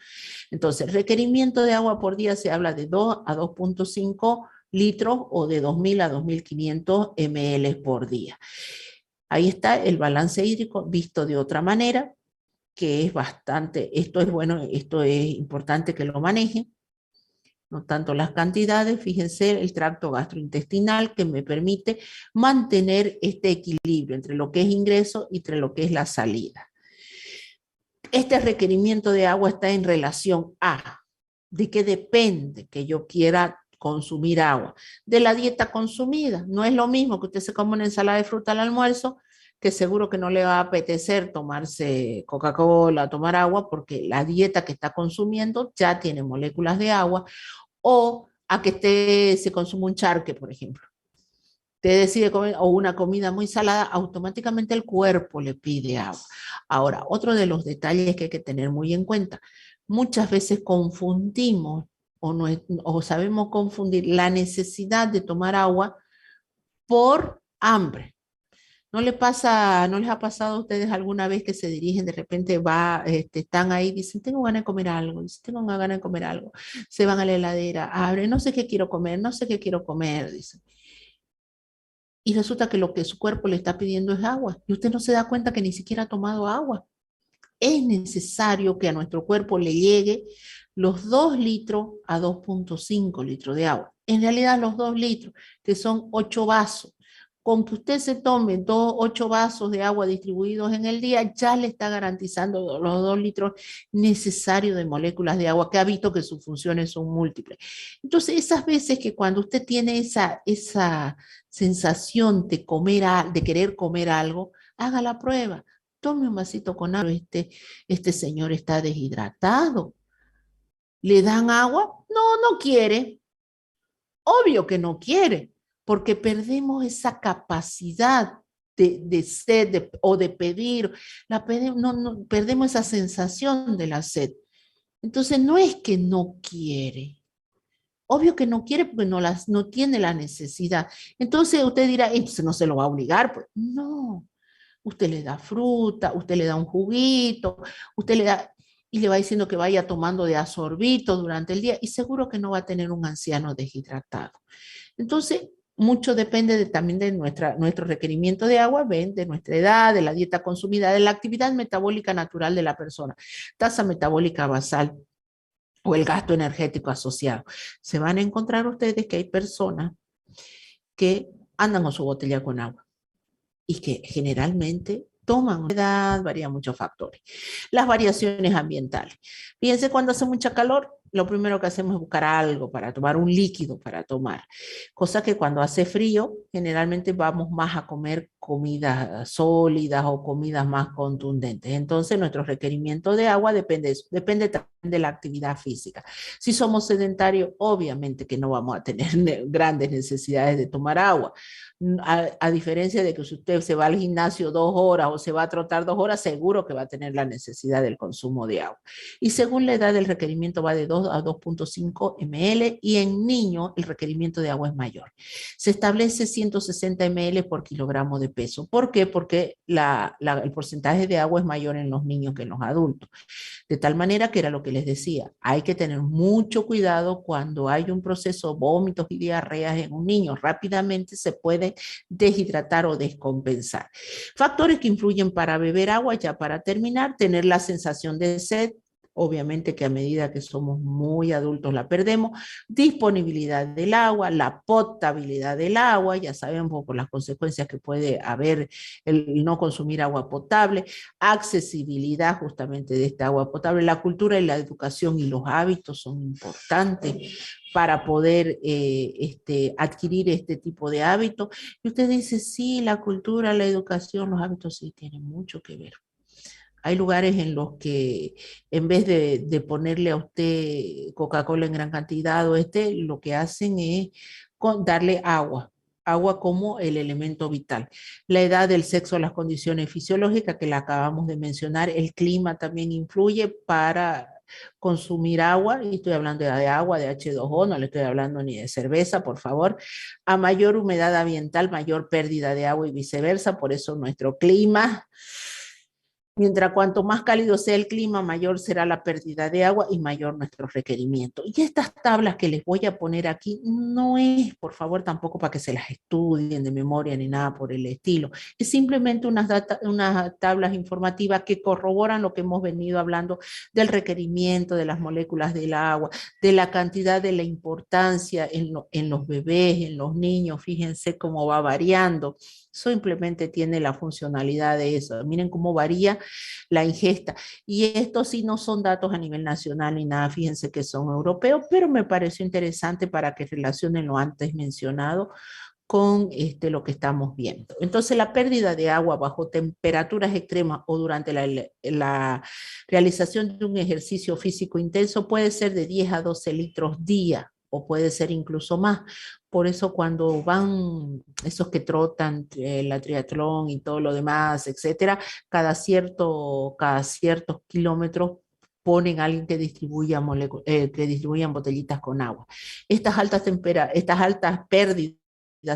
Entonces, el requerimiento de agua por día se habla de 2 a 2.5 litros o de 2000 a 2500 ml por día. Ahí está el balance hídrico visto de otra manera, que es bastante, esto es bueno, esto es importante que lo manejen, no tanto las cantidades, fíjense el tracto gastrointestinal que me permite mantener este equilibrio entre lo que es ingreso y entre lo que es la salida. Este requerimiento de agua está en relación a, ¿de qué depende que yo quiera consumir agua? De la dieta consumida. No es lo mismo que usted se coma una ensalada de fruta al almuerzo, que seguro que no le va a apetecer tomarse Coca-Cola, tomar agua, porque la dieta que está consumiendo ya tiene moléculas de agua, o a que se consuma un charque, por ejemplo. Usted decide comer o una comida muy salada, automáticamente el cuerpo le pide agua. Ahora, otro de los detalles que hay que tener muy en cuenta, muchas veces confundimos o sabemos confundir la necesidad de tomar agua por hambre. ¿No les ha pasado a ustedes alguna vez que se dirigen, de repente están ahí, dicen, tengo ganas de comer algo, dicen, tengo ganas de comer algo, se van a la heladera, abren, no sé qué quiero comer, no sé qué quiero comer, dicen. Y resulta que lo que su cuerpo le está pidiendo es agua, y usted no se da cuenta que ni siquiera ha tomado agua. Es necesario que a nuestro cuerpo le llegue los 2 litros a 2.5 litros de agua. En realidad los 2 litros, que son 8 vasos. Con que usted se tome 8 vasos de agua distribuidos en el día, ya le está garantizando los 2 litros necesarios de moléculas de agua, que ha visto que sus funciones son múltiples. Entonces, esas veces que cuando usted tiene esa sensación de querer comer algo, haga la prueba. Tome un vasito con agua. Este señor está deshidratado. ¿Le dan agua? No, no quiere. Obvio que no quiere, porque perdemos esa capacidad de sed o de pedir. Perdemos esa sensación de la sed. Entonces, no es que no quiere. Obvio que no quiere porque no tiene la necesidad. Entonces, usted dirá, entonces no se lo va a obligar. Pues no. Usted le da fruta, usted le da un juguito, usted le da y le va diciendo que vaya tomando de a sorbito durante el día, y seguro que no va a tener un anciano deshidratado. Entonces, mucho depende también de nuestro requerimiento de agua, ven, de nuestra edad, de la dieta consumida, de la actividad metabólica natural de la persona, tasa metabólica basal o el gasto energético asociado. Se van a encontrar ustedes que hay personas que andan con su botella con agua, y que generalmente toman edad, varían muchos factores. Las variaciones ambientales. Fíjense, cuando hace mucha calor, lo primero que hacemos es buscar algo para tomar, un líquido para tomar. Cosa que cuando hace frío, generalmente vamos más a comer comidas sólidas o comidas más contundentes. Entonces, nuestro requerimiento de agua depende de eso, depende también de la actividad física. Si somos sedentarios, obviamente que no vamos a tener grandes necesidades de tomar agua. A diferencia de que si usted se va al gimnasio 2 horas o se va a trotar 2 horas, seguro que va a tener la necesidad del consumo de agua. Y según la edad, el requerimiento va de 2 a 2.5 ml y en niños el requerimiento de agua es mayor. Se establece 160 ml por kilogramo de peso. ¿Por qué? Porque el porcentaje de agua es mayor en los niños que en los adultos. De tal manera que era lo que les decía, hay que tener mucho cuidado cuando hay un proceso, vómitos y diarreas en un niño. Rápidamente se puede deshidratar o descompensar. Factores que influyen para beber agua, ya para terminar, tener la sensación de sed. Obviamente que a medida que somos muy adultos la perdemos. Disponibilidad del agua, la potabilidad del agua, ya sabemos por las consecuencias que puede haber el no consumir agua potable, accesibilidad justamente de esta agua potable, la cultura y la educación y los hábitos son importantes para poder adquirir este tipo de hábitos. Y usted dice, sí, la cultura, la educación, los hábitos sí tienen mucho que ver. Hay lugares en los que en vez de ponerle a usted Coca-Cola en gran cantidad o lo que hacen es darle agua como el elemento vital. La edad, el sexo, las condiciones fisiológicas que la acabamos de mencionar, el clima también influye para consumir agua, y estoy hablando de agua, de H2O, no le estoy hablando ni de cerveza, por favor. A mayor humedad ambiental, mayor pérdida de agua y viceversa, por eso nuestro clima, mientras cuanto más cálido sea el clima, mayor será la pérdida de agua y mayor nuestro requerimiento. Y estas tablas que les voy a poner aquí no es, por favor, tampoco para que se las estudien de memoria ni nada por el estilo. Es simplemente unas tablas informativas que corroboran lo que hemos venido hablando del requerimiento de las moléculas del agua, de la cantidad, de la importancia en los bebés, en los niños. Fíjense cómo va variando. Simplemente tiene la funcionalidad de eso. Miren cómo varía la ingesta. Y estos sí no son datos a nivel nacional ni nada, fíjense que son europeos, pero me pareció interesante para que relacionen lo antes mencionado con lo que estamos viendo. Entonces, la pérdida de agua bajo temperaturas extremas o durante la realización de un ejercicio físico intenso puede ser de 10 a 12 litros día o puede ser incluso más. Por eso cuando van esos que trotan la triatlón y todo lo demás, etcétera, cada ciertos kilómetros ponen a alguien que distribuyan botellitas con agua. Estas altas pérdidas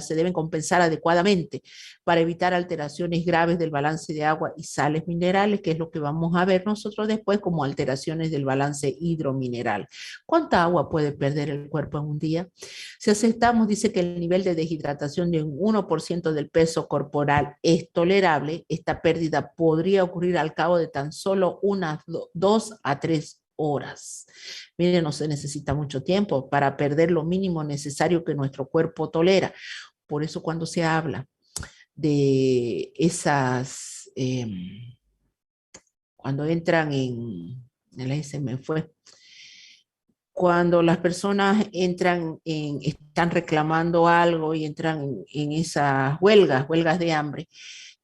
se deben compensar adecuadamente para evitar alteraciones graves del balance de agua y sales minerales, que es lo que vamos a ver nosotros después como alteraciones del balance hidromineral. ¿Cuánta agua puede perder el cuerpo en un día? Si aceptamos, dice que el nivel de deshidratación de un 1% del peso corporal es tolerable, esta pérdida podría ocurrir al cabo de tan solo unas 2 a 3 horas. Miren, no se necesita mucho tiempo para perder lo mínimo necesario que nuestro cuerpo tolera. Por eso cuando se habla de esas, cuando entran se me fue, cuando las personas están reclamando algo y entran en esas huelgas de hambre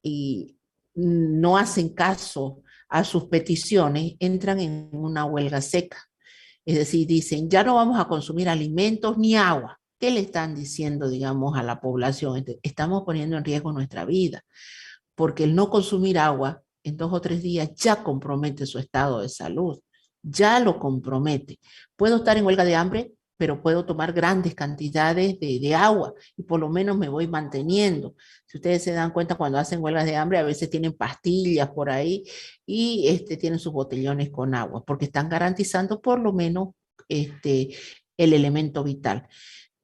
y no hacen caso a sus peticiones, entran en una huelga seca. Es decir, dicen, ya no vamos a consumir alimentos ni agua. ¿Qué le están diciendo, digamos, a la población? Estamos poniendo en riesgo nuestra vida, porque el no consumir agua en 2 o 3 días ya compromete su estado de salud, ya lo compromete. Puedo estar en huelga de hambre, pero puedo tomar grandes cantidades de agua y por lo menos me voy manteniendo. Si ustedes se dan cuenta, cuando hacen huelgas de hambre, a veces tienen pastillas por ahí y tienen sus botellones con agua, porque están garantizando por lo menos el elemento vital.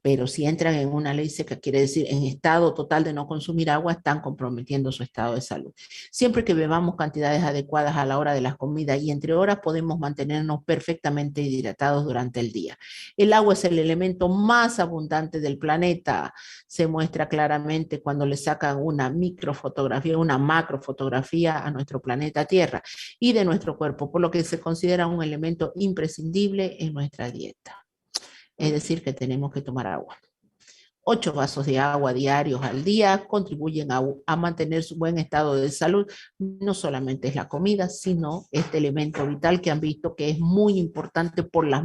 pero si entran en una ley seca, quiere decir en estado total de no consumir agua, están comprometiendo su estado de salud. Siempre que bebamos cantidades adecuadas a la hora de las comidas y entre horas, podemos mantenernos perfectamente hidratados durante el día. El agua es el elemento más abundante del planeta. Se muestra claramente cuando le sacan una microfotografía, una macrofotografía a nuestro planeta Tierra y de nuestro cuerpo, por lo que se considera un elemento imprescindible en nuestra dieta. Es decir, que tenemos que tomar agua. 8 vasos de agua diarios al día contribuyen a mantener su buen estado de salud. No solamente es la comida, sino este elemento vital que han visto que es muy importante por las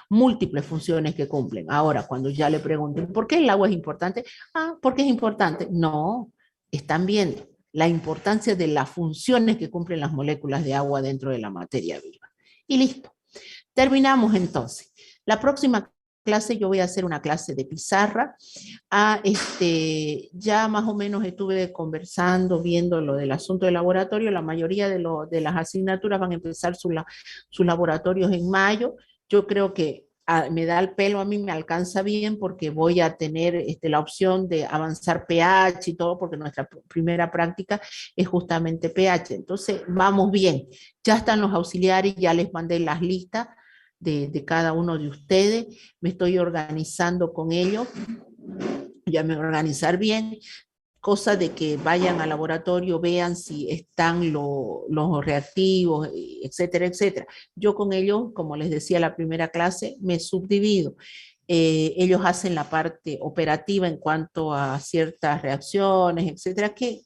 múltiples funciones que cumplen. Ahora, cuando ya le pregunten, ¿por qué el agua es importante? Ah, ¿por qué es importante? No, están viendo la importancia de las funciones que cumplen las moléculas de agua dentro de la materia viva. Y listo. Terminamos entonces. La próxima clase yo voy a hacer una clase de pizarra. Ya más o menos estuve conversando, viendo lo del asunto del laboratorio. La mayoría de las asignaturas van a empezar sus laboratorios en mayo. Yo creo que me da el pelo, a mí me alcanza bien porque voy a tener la opción de avanzar pH y todo, porque nuestra primera práctica es justamente pH. Entonces, vamos bien. Ya están los auxiliares, ya les mandé las listas de cada uno de ustedes. Me estoy organizando con ellos. Ya me voy a organizar bien, cosa de que vayan al laboratorio, vean si están los reactivos, etcétera, etcétera. Yo con ellos, como les decía la primera clase, me subdivido. Ellos hacen la parte operativa en cuanto a ciertas reacciones, etcétera, que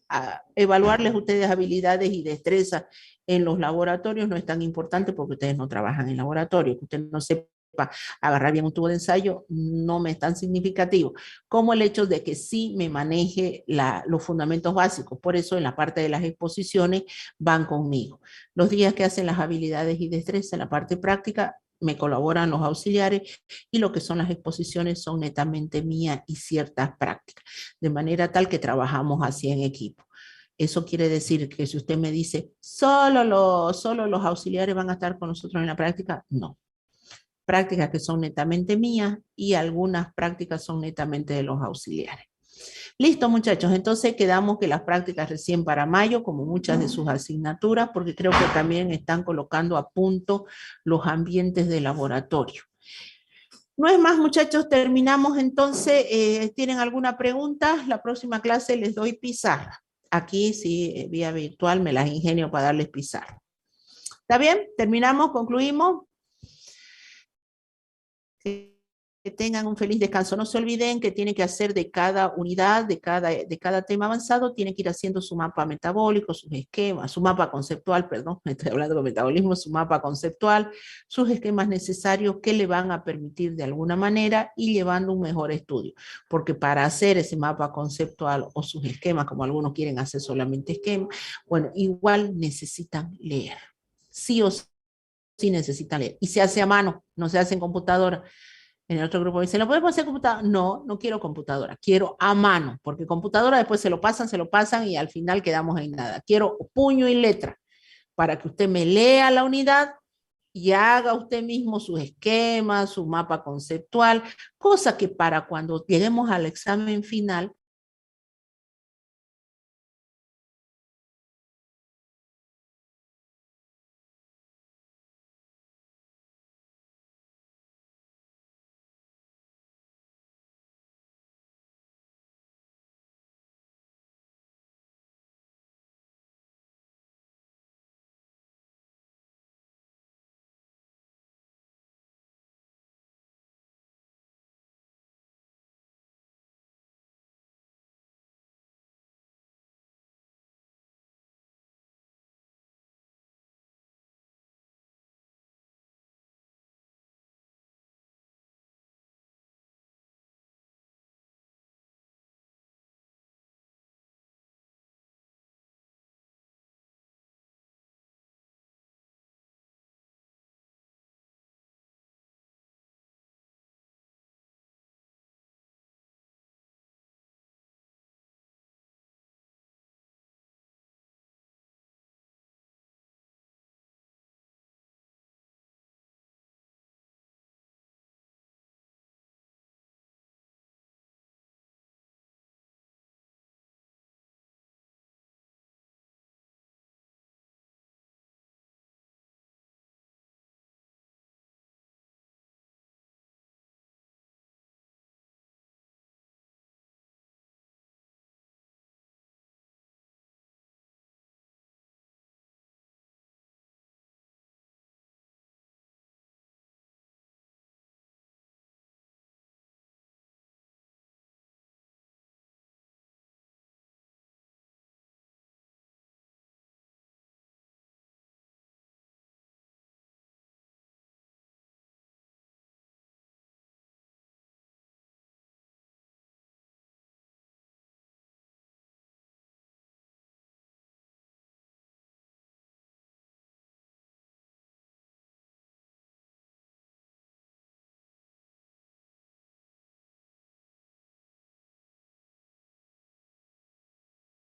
evaluarles ustedes habilidades y destrezas en los laboratorios no es tan importante porque ustedes no trabajan en laboratorio, que usted no sepa agarrar bien un tubo de ensayo no me es tan significativo como el hecho de que sí me maneje los fundamentos básicos. Por eso en la parte de las exposiciones van conmigo. Los días que hacen las habilidades y destrezas en la parte práctica me colaboran los auxiliares y lo que son las exposiciones son netamente mías y ciertas prácticas, de manera tal que trabajamos así en equipo. Eso quiere decir que si usted me dice, solo los auxiliares van a estar con nosotros en la práctica, no. Prácticas que son netamente mías y algunas prácticas son netamente de los auxiliares. Listo, muchachos, entonces quedamos que las prácticas recién para mayo, como muchas de sus asignaturas, porque creo que también están colocando a punto los ambientes de laboratorio. No es más, muchachos, terminamos entonces. ¿Tienen alguna pregunta? La próxima clase les doy pizarra. Aquí sí, vía virtual, me las ingenio para darles pizarra. ¿Está bien? ¿Terminamos? ¿Concluimos? Que tengan un feliz descanso. No se olviden que tienen que hacer de cada unidad, de cada tema avanzado, tienen que ir haciendo su mapa metabólico, sus esquemas, su mapa conceptual, perdón, estoy hablando de metabolismo, su mapa conceptual, sus esquemas necesarios que le van a permitir de alguna manera ir llevando un mejor estudio. Porque para hacer ese mapa conceptual o sus esquemas, como algunos quieren hacer solamente esquemas, bueno, igual necesitan leer. Sí o sí necesitan leer. Y se hace a mano, no se hace en computadora. En el otro grupo dice, ¿lo podemos hacer computadora? No, no quiero computadora, quiero a mano, porque computadora después se lo pasan y al final quedamos en nada. Quiero puño y letra para que usted me lea la unidad y haga usted mismo sus esquemas, su mapa conceptual, cosa que para cuando lleguemos al examen final